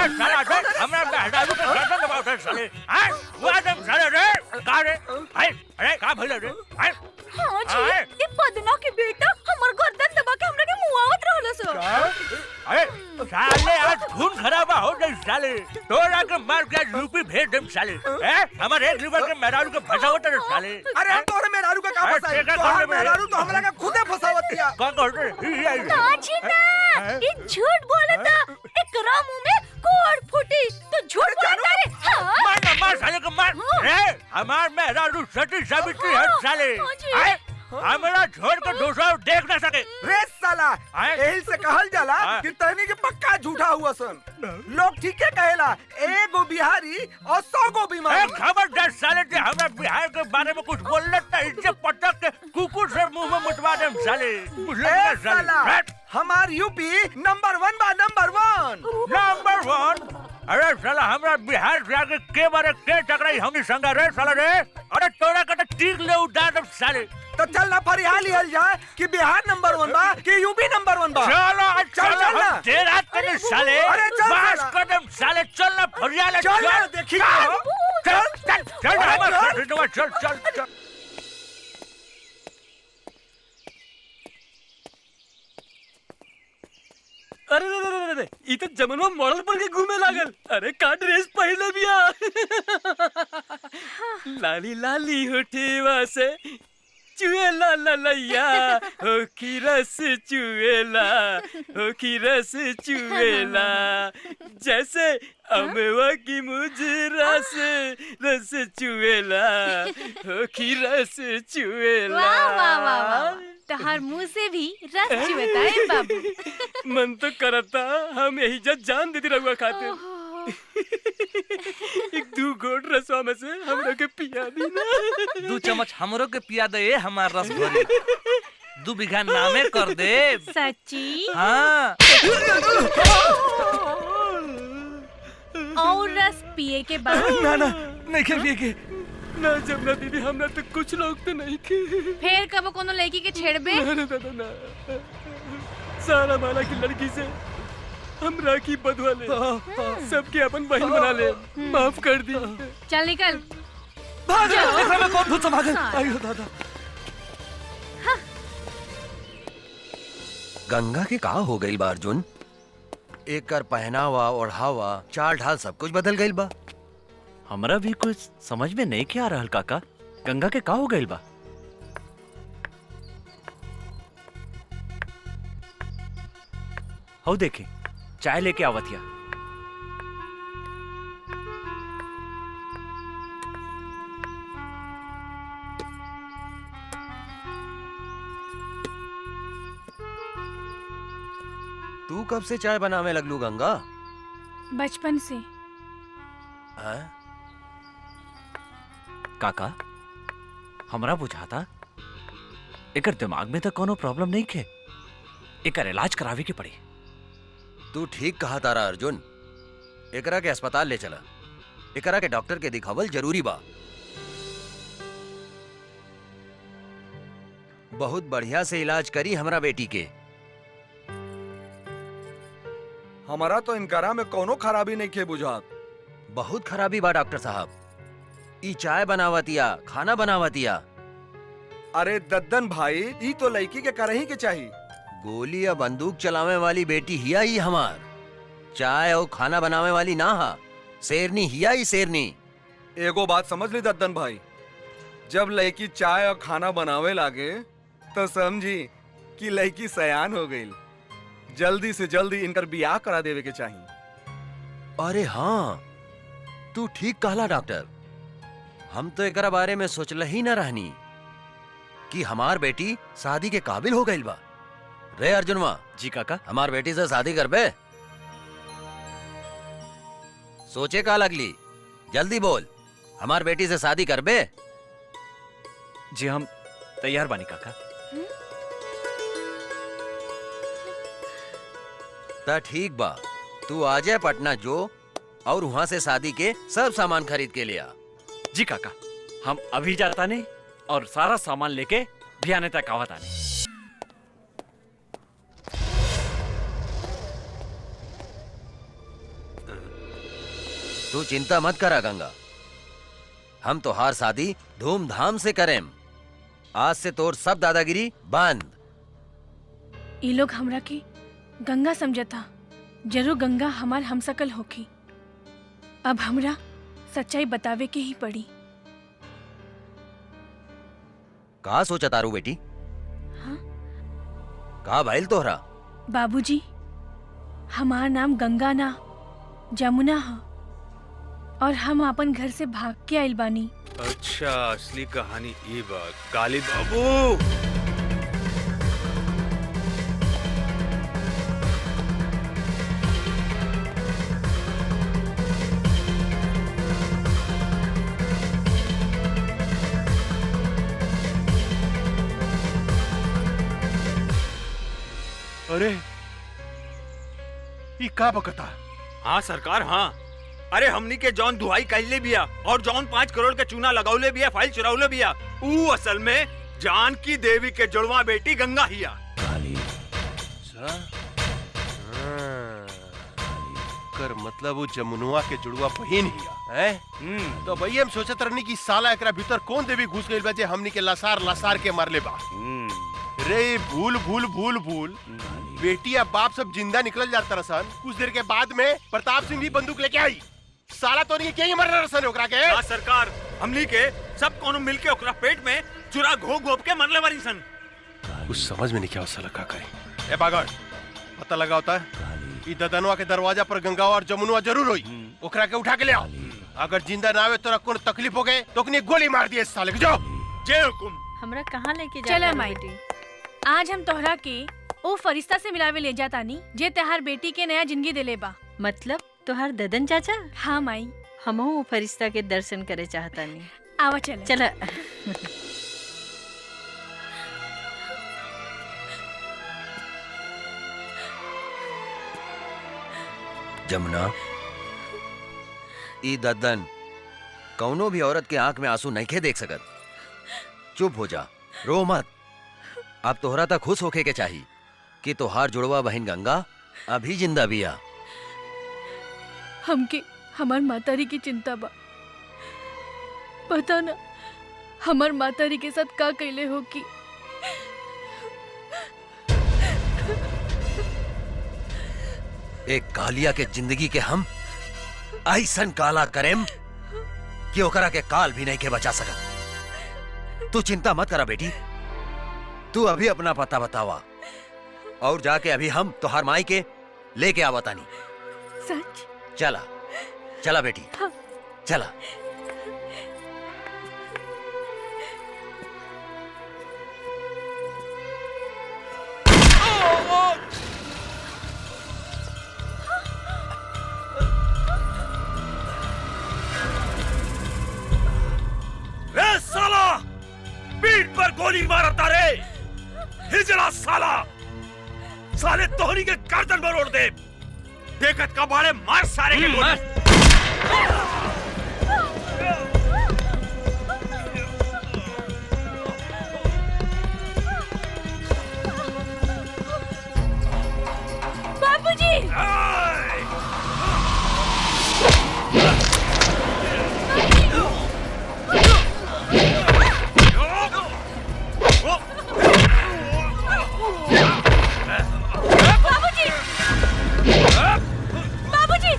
साला देख, हमरा मेहरारू के गर्दन दबाव दे साले। हैं? वो आदम साले रे, का रे? अरे का भइल रे? हैं? हाँ जी, ये पदना के बेटा हमर गर्दन दबा के हमरा के मुआवत रहल सर। अरे साले आज खून खराबा हो गई साले। तोरा के मार के यूपी भेज देम साले। हैं? हमारे एक लीवर के मेहरारू के फसावत रे साले। अरे तोरे मेहरारू का का फसाई? तोहार मेहरारू तो हमरा के खुदे फसावतिया। कौन कहत रे? ना जी ना, ये झूठ बोलता। एकरा मुंह में कोड़ फूटी तो झूठ बोलता रे। हाँ? मार साले को मार। रे हमार मेहरारू सती सावित्री है साले। हैं? हमरा छोड़ कर दूसरा देख ना सके। रे साला, एही से कहल जाला कि तहनी के पक्का झूठा हुआ सन। लोग ठीके कहेला, एगो बिहारी और 100 गो बीमारी। खबरदार साले के हमरा बिहार के बारे में कुछ बोलले त इज्जत पटक के कुकुर से मुंह में मुतवा देम साले। ए साला, हमार यूपी नंबर 1 बा, नंबर 1। नंबर 1? अरे साला हमरा बिहार से आगे के बारे के टकराई हमनी संग रे साला रे। अरे तोरा के टीक ले उड़ा देम साले। तो चल ना फरियाली हल जाए कि बिहार नंबर 1 बा कि यूपी नंबर 1 बा। चलो चल ना। देर रात के साले। अरे चल बस कदम साले, चल ना फरियाली। चल ना, देखी चल। अरे ई तो जमनवा मॉडल पर के घूमे लागल। अरे का ड्रेस पहले बिया। लाली लाली होठेवा से चुएला ललैया, हो की रस चुएला, हो की रस चुएला, जैसे अमवा की मुजरा से रस चुएला, हो की रस चुएला। वाह वाह वाह वाह, तहार मुंह से भी रस चुएता है बाबू। मन तो करता हम यही जान देती रहुआ खाते। एक 2 घोट रसवा में से हमरा के पिया दी ना। 2 चम्मच हमरो के पिया दे हमार रस भरी। 2 बीघा नामे कर दे। सच्ची? हाँ। और रस पिए के बाद? ना नहीं के पिए के। ना जमुना दीदी, हमरा तो कुछ लोग तो नहीं के। फिर कब कोनो लड़की के छेड़बे? ना दादा ना, सारा माला की लड़की से हम राखी बंधवा ले, सबके अपन बहन बना ले, माफ कर दी। चल निकल। भाग। एकरा में कौन भूत समा गइल? आयो दादा। गंगा के का हो गइल बा अर्जुन? एकर पहनावा ओढ़ावा चाल ढाल सब कुछ बदल गइल बा। हमरा भी कुछ समझ में नहीं क्या आ रहल काका। गंगा के का हो गइल बा? हो देखे चाय लेके आवतिया। तू कब से चाय बनावे लगलू गंगा? बचपन से। हाँ? काका हमरा बुझाता एकर दिमाग में तो कोनो प्रॉब्लम नहीं खे, एकर इलाज करावे के पड़ी। तू ठीक कहा तारा अर्जुन, एकरा के अस्पताल ले चला, एकरा के डॉक्टर के दिखावल जरूरी बा। बहुत बढ़िया से इलाज करी हमरा बेटी के। हमारा तो इनकारा में कोनो खराबी नहीं के बुझात। बहुत खराबी बा डॉक्टर साहब, ई चाय बनावतिया, खाना बनावतिया। अरे दद्दन भाई, ई तो लड़की के करही के चाहिए। गोली या बंदूक चलावे वाली बेटी हिया ही हमार, चाय और खाना बनावे वाली ना हा, शेरनी हिया ही शेरनी। एगो बात समझ ली दद्दन भाई, जब लड़की चाय और खाना बनावे लागे तो समझी कि लड़की सयान हो गई। जल्दी से जल्दी इनकर बियाह करा देवे के चाहिए। अरे हाँ, तू ठीक कहला डॉक्टर, हम तो एकरा बारे में सोचल ही न रहनी कि हमार बेटी शादी के काबिल हो गई बा। रे अर्जुनवा। जी काका। हमार बेटी से शादी करबे? सोचे का लगली, जल्दी बोल, हमार बेटी से शादी करबे? जी हम तैयार बानी काका। ता ठीक बा, तू आ जाए पटना जो और वहां से शादी के सब सामान खरीद के ले आ। जी काका, हम अभी जाता नहीं और सारा सामान लेके भियाने तक आवत आने। तू चिंता मत करा गंगा, हम तो हार शादी धूमधाम से करें। आज से तोर सब दादागिरी बंद। ये लोग हमरा के गंगा समझता, जरूर गंगा हमार हमसकल होखी। अब हमरा सच्चाई बतावे के ही पड़ी। का सोचा तारू बेटी? हाँ? का भाईल तोहरा? बाबूजी, हमार नाम गंगा ना जमुना है और हम अपन घर से भाग के आइल बानी। अच्छा, असली कहानी ये बा। काली बाबू, अरे ये का बकता? हाँ सरकार, हाँ। अरे हमनी के जौन दुहाई कहले बिया और जौन 5 करोड़ के चूना लगावले बिया, फाइल चुरावले बिया, ऊ असल में जानकी देवी के जुड़वा बेटी गंगा हिया। कर मतलब वो जमुनुआ के जुड़वा बहन हिया है? तो भई हम सोचत रहनी कि साला एकरा भीतर कौन देवी घुस गइल बा जे हमनी के लसार लसार के मारले बा। रे भूल भूल भूल भूल, बेटी या बाप सब जिंदा निकल जाता रसन। कुछ देर के बाद में प्रताप सिंह भी बंदूक लेके आई। साला तो नहीं क्या मर रसन ओकरा के? हाँ सरकार, हमनी के सब कोनो मिलके ओकरा पेट में चुरा घोप घोप के मरले वाली सन। कुछ समझ में नहीं क्या साला का करे। ए बागड़, पता लगा होता है कि ददनवा के दरवाजा पर गंगा और जमुनुआ जरूर हुई। ओकरा के उठा के ले आओ। अगर जिंदा ना आवे तो कोनो तकलीफ हो गए तो गोली मार दिए साले के। जाओ। जय हुकुम। हमरा कहाँ लेके जा? चला माई, आज हम तोहरा के ओ फरिश्ता से मिलावे ले जातानी जे तहार बेटी के नया जिंदगी दिले बा। मतलब तोहार ददन चाचा? हाँ माई, हमहू वो फरिश्ता के दर्शन करे चाहतानी। आवा चला। चला। जमुना, ई दद्दन कौनो भी औरत के आंख में आंसू नहीं खे देख सकत। चुप हो जा, रो मत। अब तोहरा तक खुश होके के चाहिए कि तोहार जुड़वा बहन गंगा अभी जिंदा बिया। हमके हमार मातारी की चिंता बा। पता ना हमार मातारी के साथ का कैले हो कि एक कालिया के जिंदगी के हम ऐसन काला करेम कि ओकरा के काल भी नहीं के बचा सकत। तू चिंता मत करा बेटी, तू अभी अपना पता बतावा और जाके अभी हम तोहार माई के लेके आवा तानी। सच? चला चला बेटी, चला। रे साला, पीठ पर गोली मारता रे, हिजड़ा साला, साले तोहरी के गर्दन पर उड़ दे, देखत का बाड़े मार सारे के गोली। बाबूजी! बाबूजी!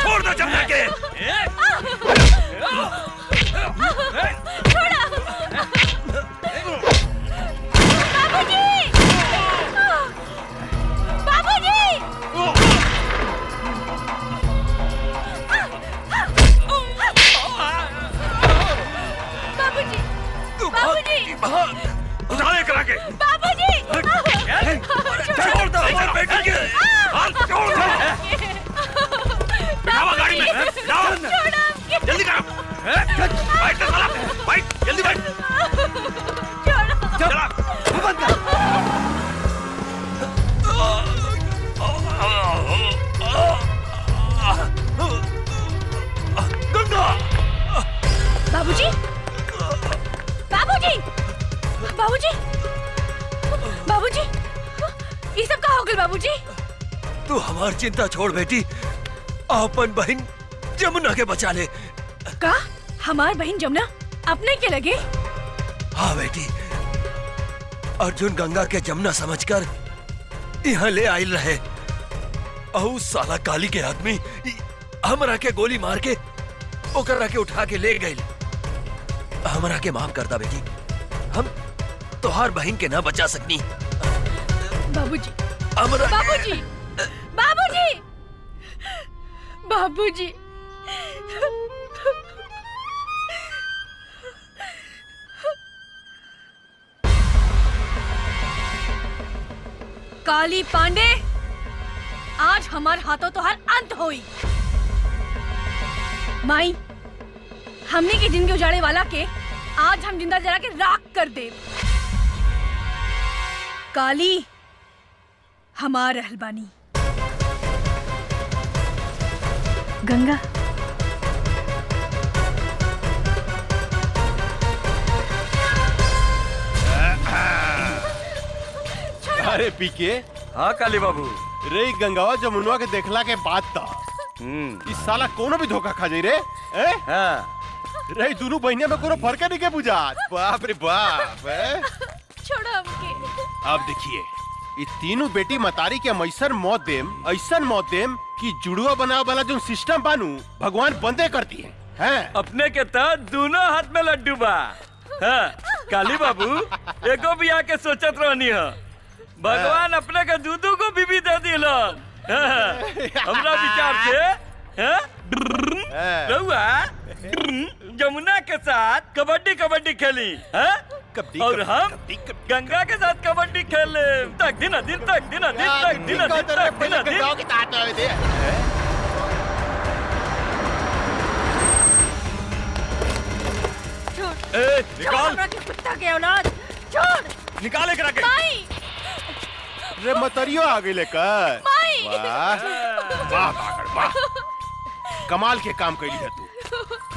छोड़ दो जमुना के। उठा ले करा के। बाबूजी! छोड़ दो हमारे बेटी के। छोड़ दो। बिठावा गाड़ी में, जाओ। जल्दी करो। बैठ तो साला, बैठ, जल्दी बैठ। चला, बंद कर। गंगा। बाबूजी! बाबूजी! बाबूजी! बाबूजी! ये सब का हो गया बाबूजी? तू हमारी चिंता छोड़ बेटी, अपन बहन जमुना के बचा ले। का? हमार बहन जमुना अपने के लगे? हाँ बेटी, अर्जुन गंगा के जमुना समझकर यहाँ ले आयल रहे, और साला काली के आदमी हमरा के गोली मार के ओकरा के उठा के ले गए। हमरा के माफ करता बेटी, हम तोहार बहन के ना बचा सकनी। बाबूजी! हमरा बाबूजी! बाबूजी! बाबूजी! काली पांडे, आज हमार हाथों तो हर अंत होई। माई, हमने की जिंदगी उजाड़े वाला के आज हम जिंदा जला के राख कर दे। काली हमार रहलबानी। गंगा अरे पीके। हाँ काली बाबू। रे गंगावा जमुनवा के देखला के बाद था इस साला कोनो भी धोखा खा जाई रे। हाँ। रे दोनों बहनिया में कोनो फर्क नहीं के बुझात। बाप रे बाप। छोड़ो हमके। अब देखिए, ये तीनों बेटी मतारी के हम ऐसन मौत देम कि जुड़वा बनावे वाला जो सिस्टम बानू भगवान बंदे करती है। अपने के तहत दोनों हाथ में लड्डू बा। हाँ, काली बाबू एको भी आके सोचत रहनी है, भगवान अपने के दूधू को बीबी दे दिला। हमरा विचार से रहुआ जमुना के साथ कबड्डी खेली, और हम गंगा के साथ कबड्डी खेले तक दिन निकाल कुत्ता के औलाद, छोड़। निकाले करा के। माई! रे मतरियो आ गई लेकर। माई! वाह, कमाल के काम कैली है तू।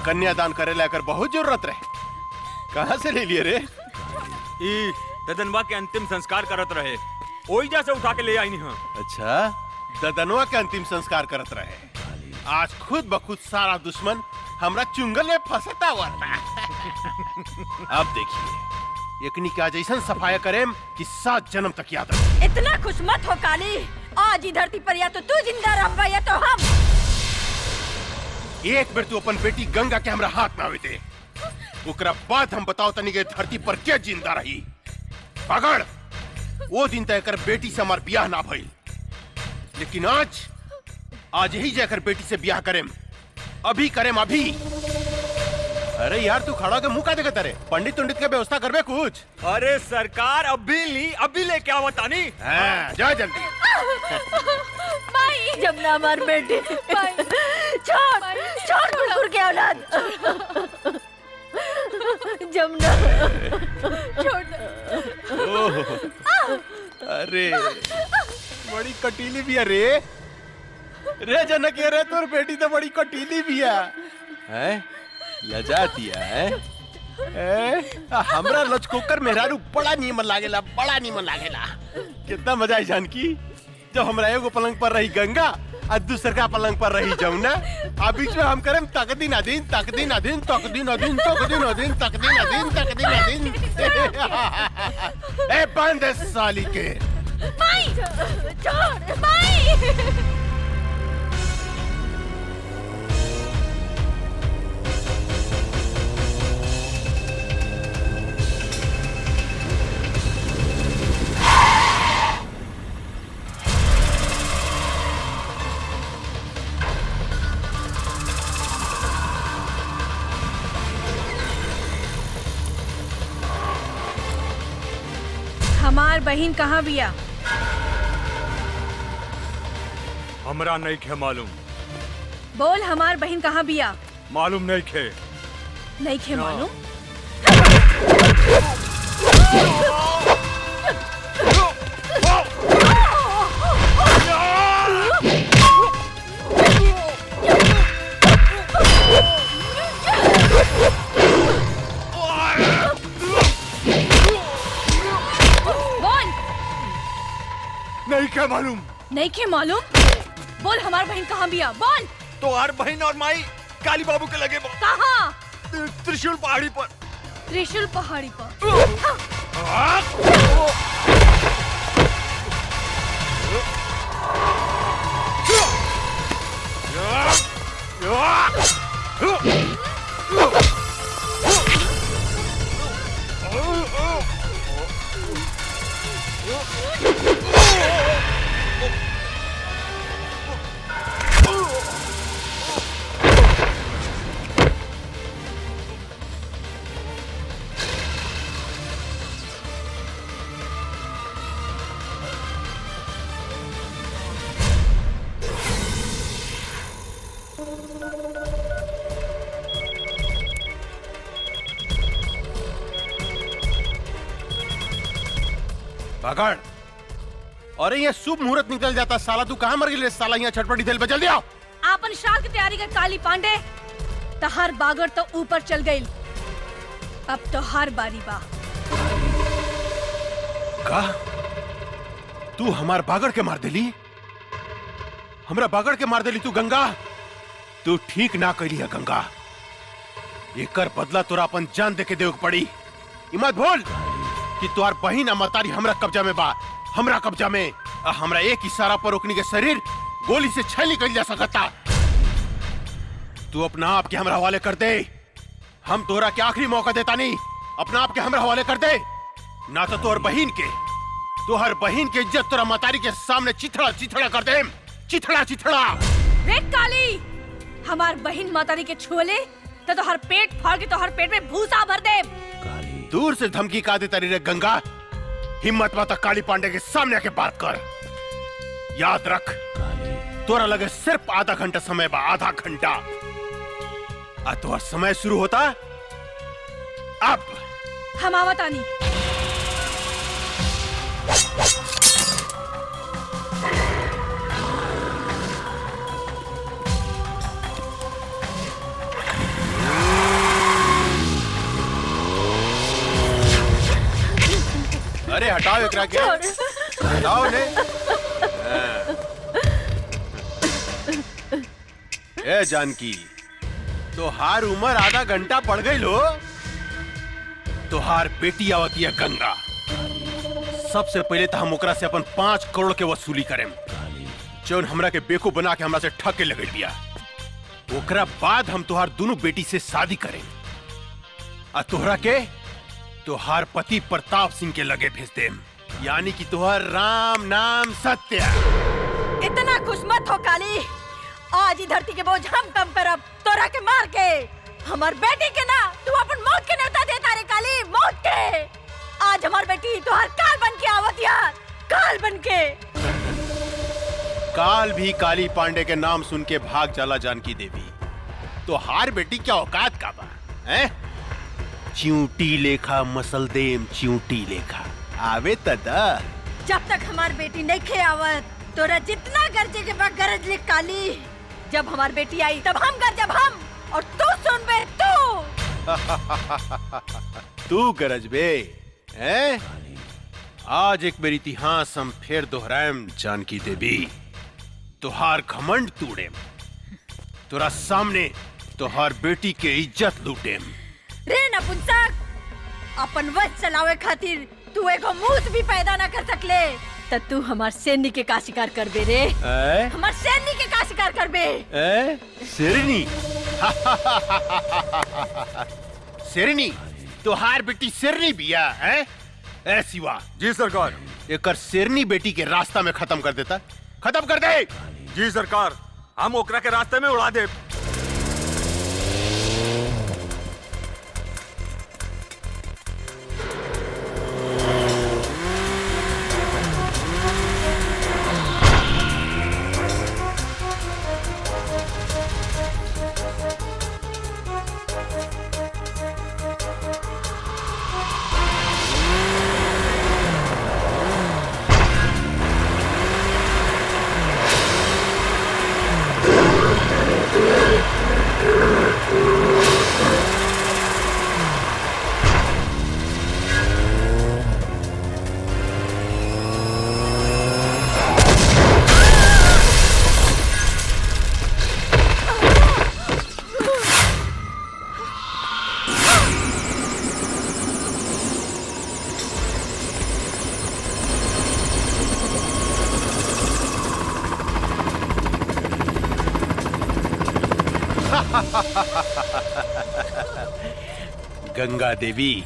कन्यादान करे लेकर बहुत जरूरत रहे, कहाँ से ले लिए रे? ई ददनवा के अंतिम संस्कार करत रहे, ओइजा से उठा के ले आई नहीं। अच्छा, ददनवा के अंतिम संस्कार करत रहे। आज खुद बखुद सारा दुश्मन हमरा चुंगल में फंसता हुआ था। अब देखिए, एकनी का जैसन सफाया करेम कि 7 जन्म तक याद रहे। इतना खुश मत हो काली, आज ही धरती पर या तो तू जिंदा रह या तो हम। एक बेर तू अपन बेटी गंगा के हमरा हाथ ना आवे दे, ओकरा बाद हम बताओ तनी के धरती पर क्या जिंदा रही। पकड़, वो दिन तय कर बेटी से हमार ब्याह ना भइल, लेकिन आज यही जाकर बेटी से ब्याह करेम, अभी करेम अभी। अरे यार तू खड़ा के मुंह का देखत रे? पंडित तुंडित के व्यवस्था करबे कुछ? अरे सरकार अभी लेके आओ तानी। हाँ, जा जल्दी। माई जमुना मार बेटी, छोड़ कुकुर के औलाद। जमुना ओह, अरे बड़ी कटीली भी है रे जनक, रे तोर बेटी तो बड़ी कटीली भी है? लजाती है। हमरा लचकोकर मेहरारू बड़ा नीमन लागेला, बड़ा नीमन लागेला। कितना मजा आई जानकी, जब हमरा एगो पलंग पर रही गंगा और दूसर का पलंग पर रही जमुना, आ बीच में हम करें तकदीन अदीन तकदीन अदीन तकदीन अदीन तकदीन अदीन तकदीन अदीन तकदीन अदीन। ए बंद साली के। माई छोड़ माई। हमार बहन कहाँ बिया? हमरा नहीं खे मालूम। बोल, हमार बहन कहाँ बिया? मालूम नहीं खे। नहीं खे मालूम? नहीं क्या मालूम? नहीं के मालूम? बोल, हमार बहन कहाँ बिया? बोल। तो हर बहन और माई काली बाबू के लगे कहाँ? त्रिशूल पहाड़ी पर। त्रिशूल पहाड़ी पर? पकड़। अरे ये शुभ मुहूर्त निकल जाता साला, तू कहाँ मर गई साला? यहाँ छटपटी दिल पे जल्दी आओ। आपन शाल की तैयारी कर काली पांडे। तहार बागड़ तो ऊपर चल गई, अब तो हार बारी बा। का तू हमार बागड़ के मार देली? हमरा बागड़ के मार देली तू गंगा? तू ठीक ना कैली है गंगा, एकर बदला तोरा अपन जान दे के देव पड़ी। मत भूल कि तुहार बहिन मतारी हमरा कब्जा में बा, हमरा कब्जा में। हमरा एक इशारा पर ओकनी के शरीर गोली से छील कर जा सकता। तू अपना आप के हमरा हवाले कर दे, हम तोरा के आखिरी मौका देता नहीं। अपना आप के हमरा हवाले कर दे, ना तो तोहर बहिन के इज्जत तोरा मतारी के सामने चिथड़ा चिथड़ा कर दे। चिथड़ा चिथड़ा। रे काली, हमार बहिन मातारी के छुले तो हर पेट फाड़ के तो हर पेट में भूसा भर दे। दूर से धमकी का देता रे गंगा, हिम्मत माता काली पांडे के सामने आके बात कर। याद रख, तोरा लगे सिर्फ आधा घंटा समय बा, आधा घंटा। तोहर समय शुरू होता अब। हम आवतानी। अरे हटाओ एकरा के, हटाओ ने। ए जानकी, तोहार उम्र आधा घंटा पड़ गई लो। तोहार बेटी आवती है गंगा। सबसे पहले तो हम ओकरा से अपन 5 करोड़ के वसूली करें, जौन हमरा के बेकूफ बना के हमरा से ठग के लगे दिया। ओकरा बाद हम तोहार दोनों बेटी से शादी करें। आ तोहरा के तुहार पति प्रताप सिंह के लगे भेज देम, यानी कि तुहार राम नाम सत्य। इतना खुश मत हो काली। आज ही धरती के बोझ हम कम करब तोरा के मार के। हमार बेटी के ना तू अपन मौत के न्योता देता रे काली, मौत के। आज हमार बेटी तुहार काल बन के आवत यार, काल बन के। काल भी काली पांडे के नाम सुन के भाग जाला जानकी देवी। तो हार बेटी क्या औकात का बा हैं? च्यूटी लेखा मसल देम, च्यूटी लेखा आवे तदा। जब तक हमार बेटी नहीं खे आवत तोरा जितना गरजे के बाद गरज ले काली। जब हमार बेटी आई तब हम गरजब हम, और तू सुन बे तू। तू गरज बे हैं? आज एक बेर इतिहास हम फिर दोहराएम जानकी देवी। तुहार घमंड तूड़ेम, तोरा सामने तुहार बेटी के इज्जत लूटेम। रे नपुंसक, अपन वश चलावे खातिर तू एगो मूस भी पैदा न कर सकले, त तू हमार सैनिक के का शिकार करबे रे? हमार सैनिक के का शिकार करबे? शेरनी। शेरनी, तुहार बेटी शेरनी बिया हैं? ए शिवा। जी सरकार। एकर शेरनी बेटी के रास्ता में खत्म कर देता, खत्म कर दे। जी सरकार, हम ओकरा के रास्ते में उड़ा दे। गंगा देवी,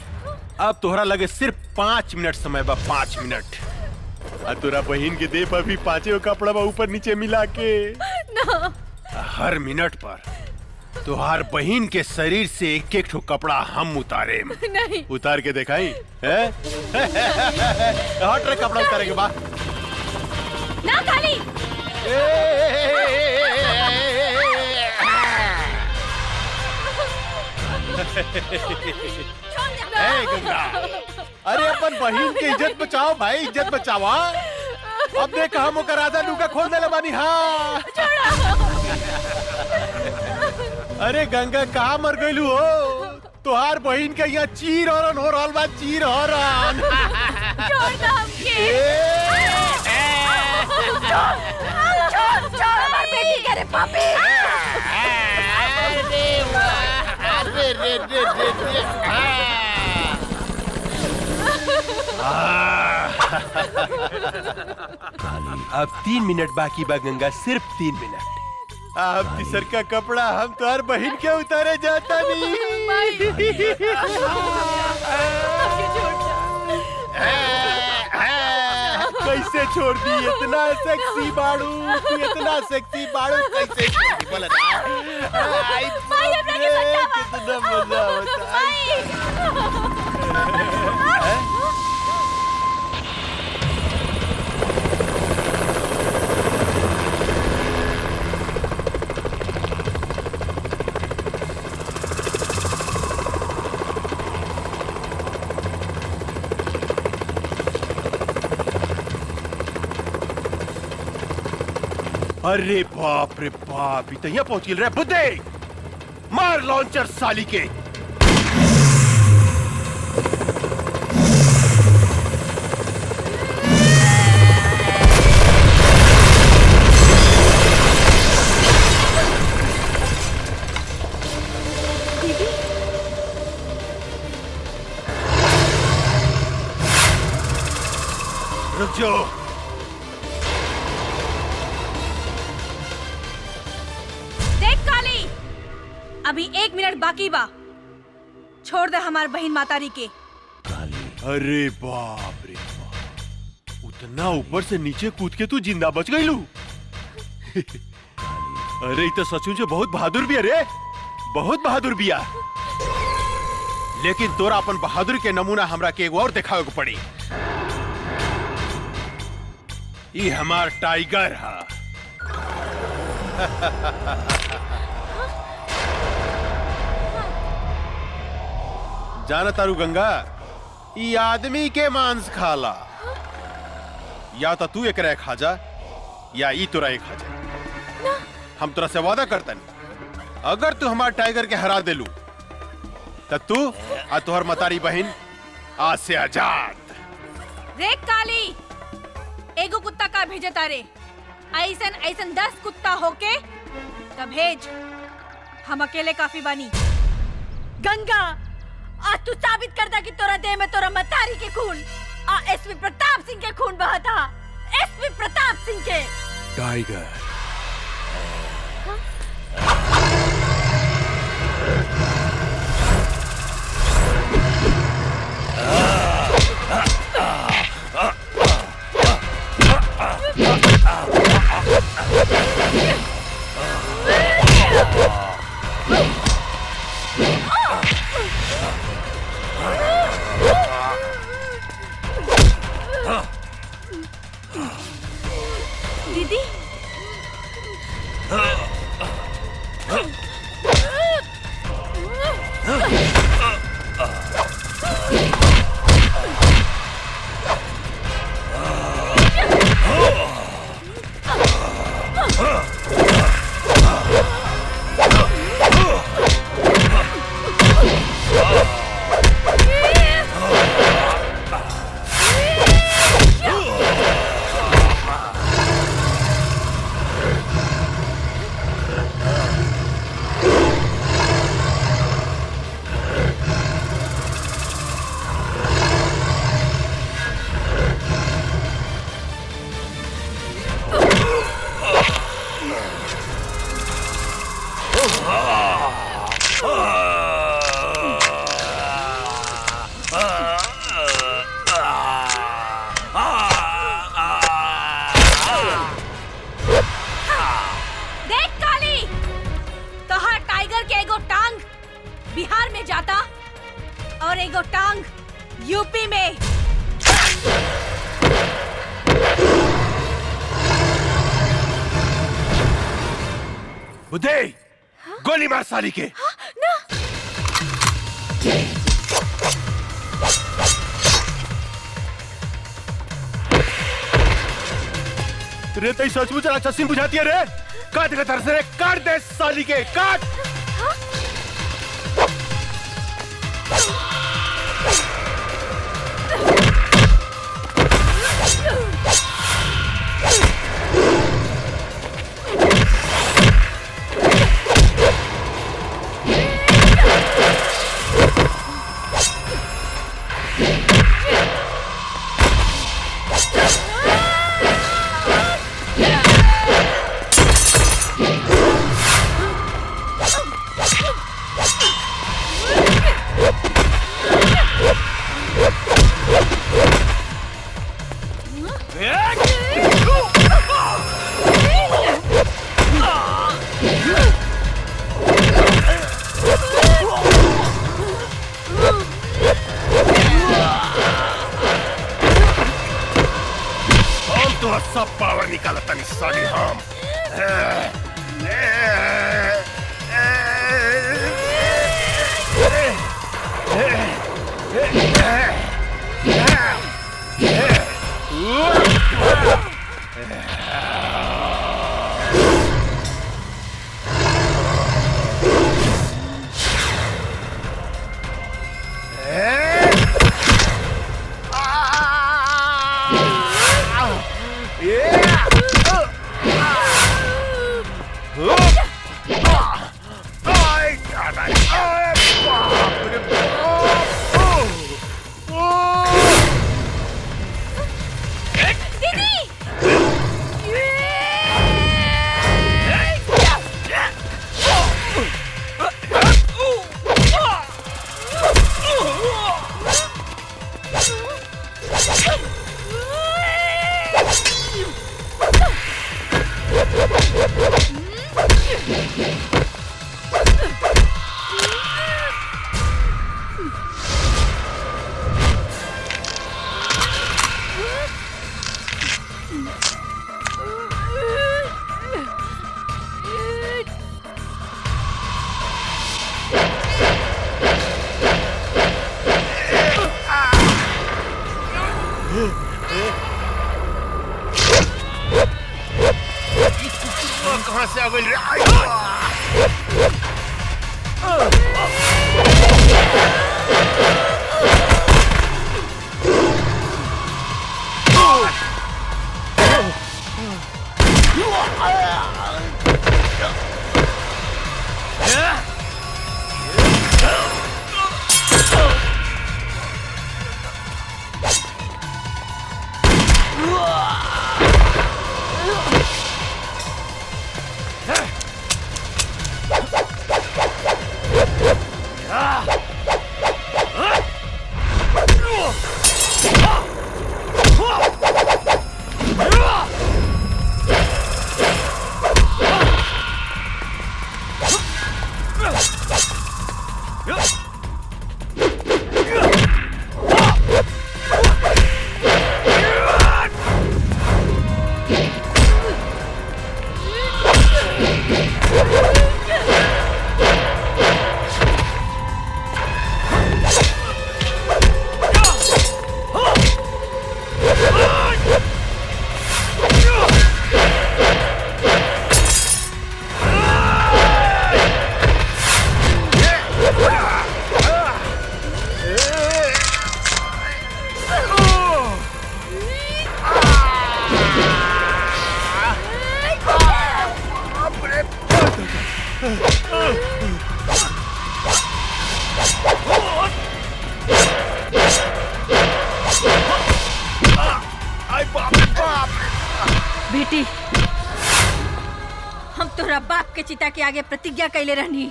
अब तोहरा लगे सिर्फ 5 मिनट समय बा, 5 मिनट। तोरा बहन के दे पर भी 5 कपड़ा बा ऊपर नीचे मिला के ना। हर मिनट पर तुहार बहन के शरीर से एक एक ठो कपड़ा हम उतारे। नहीं। उतार के दिखाई है? हट रे, कपड़ा उतारे के बाद ना काली। गंगा, अरे अपन बहन के इज्जत बचाओ भाई, इज्जत बचावा। अब देख हम ओकर आधा लुगा खोल देले बानी। हाँ अरे गंगा कहाँ मर गइलू हो? तुहार बहन के यहाँ चीर हरन हो रहल बा, चीर हरन। छोड़ दो हमके। छोड़ हमार बेटी के रे पापी। अब 3 मिनट बाकी बा गंगा, सिर्फ 3 मिनट। अब तीसर का कपड़ा हम तुहार बहन के उतारे जाता नहीं। कैसे छोड़ दी? इतना सेक्सी बाड़ू, इतना सेक्सी बाड़ू, कैसे छोड़ दी? बोला ना। कितना मजा होता है। अरे बाप रे बाप, इतना पहुंच गिल रे बुद्धे। मार लॉन्चर साली के। रुक जाओ। देख काली, अभी 1 मिनट बाकी बा। छोड़ दे हमार बहन मातारी के। अरे बाप रे बाप, उतना ऊपर से नीचे कूद के तू जिंदा बच गई लू। अरे ये तो सचमुच बहुत बहादुर भी है रे, बहुत बहादुर बिया। लेकिन तोरा अपन बहादुर के नमूना हमरा के एगो और दिखावे को पड़ी। ये हमार टाइगर है। जाना तारू गंगा, ये आदमी के मांस खाला। या तो तू एक खा जा या ई तोरा एक खा जा। हम तोरा से वादा करतन, अगर तू हमार टाइगर के हरा देलू तब तू आ तोहर मतारी बहन आज से आजाद। रे काली, एगो कुत्ता का भेजे तारे, ऐसन ऐसन 10 कुत्ता होके तब भेज, हम अकेले काफी बानी। गंगा, आज तू साबित कर दा कि तोरा देह में तोरा मतारी के खून आ एसपी प्रताप सिंह के खून बहा था। एसपी प्रताप सिंह के। टाइगर दीदी, देख काली, तोहार टाइगर के एगो टांग बिहार में जाता और एगो टांग यूपी में। बुद्धे, गोली मार साली के। ना। रे तई सचमुच राक्षसी बुझाती है रे। काट के तरस रे, काट दे साली के, काट। Yeah! कहाँ से आ गई रे? बेटी, हम तोरा बाप के चिता के आगे प्रतिज्ञा कैले रहनी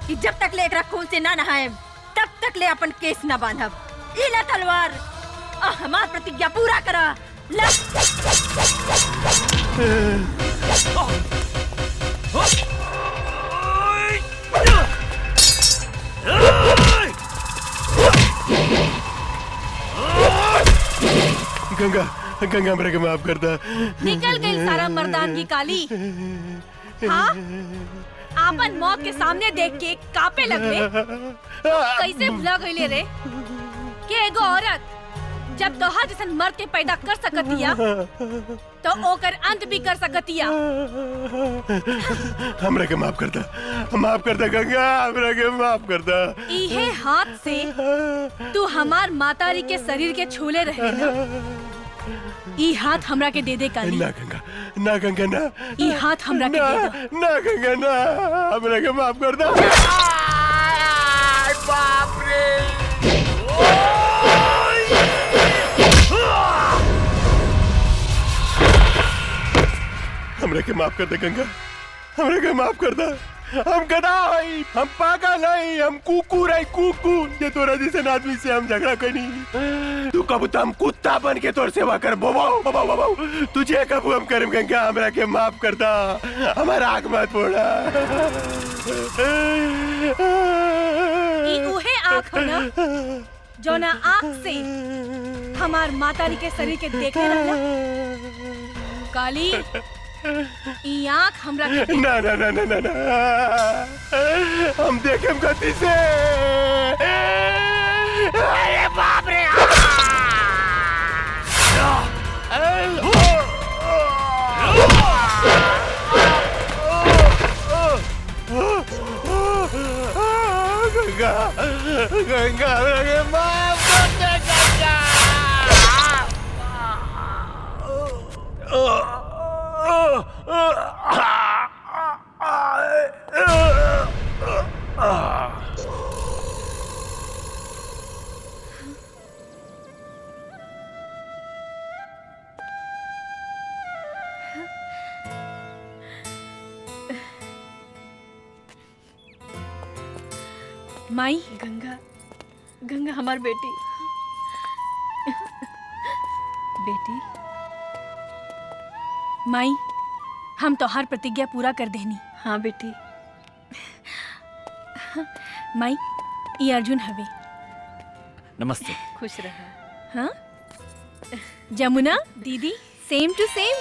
कि जब तक ले एकरा खून से ना नहाए तब तक ले अपन केस ना बांधब। ई ला तलवार और हमार प्रतिज्ञा पूरा करा। ला। गंगा गंगा मेरे को माफ कर दा। निकल गई सारा मर्दानगी काली। हाँ? आपन मौत के सामने देख के कापे लगले। कैसे भुला गईले रे कि एगो औरत जब तोहर जैसन मर्द के पैदा कर सकतिया तो ओकर अंत भी कर सकतिया। हमरा के माफ कर दा गंगा, हमरा के माफ कर दा। इहे हाथ से तू हमार मातारी के शरीर के छूले रहे ना। ई हाथ हमरा के दे दे काली। ना गंगा ना। ई हाथ हमरा के दे दो। ना गंगा ना, हमरा के माफ कर दा। बाप रे। हमरा के माफ कर दे गंगा, हमरा के माफ कर दा। हम गधा हई, हम पागल हई, हम कुकुर हई, कुकुर। ये तोरा जैसे आदमी से हम झगड़ा करी। तू कब तो हम कुत्ता बन के तोर सेवा कर बोबाओ। तुझे कब हम करम गंगा, हमरा के माफ कर दा। हमारा आग मत फोड़ा। ई उहे आँख हो ना जो ना आँख से हमार मातारी के शरीर के देखे रहला। काली, ई आँख हमरा के ना। हम देखेम गति से। अरे बाप रे। गंगा गंगा माफ कर दे गंगा। माई, गंगा हमार बेटी। माई, हम तोहार प्रतिज्ञा पूरा कर देनी। हाँ बेटी। माई ये अर्जुन हवे। नमस्ते। खुश रहा। हाँ जमुना दीदी सेम टू सेम।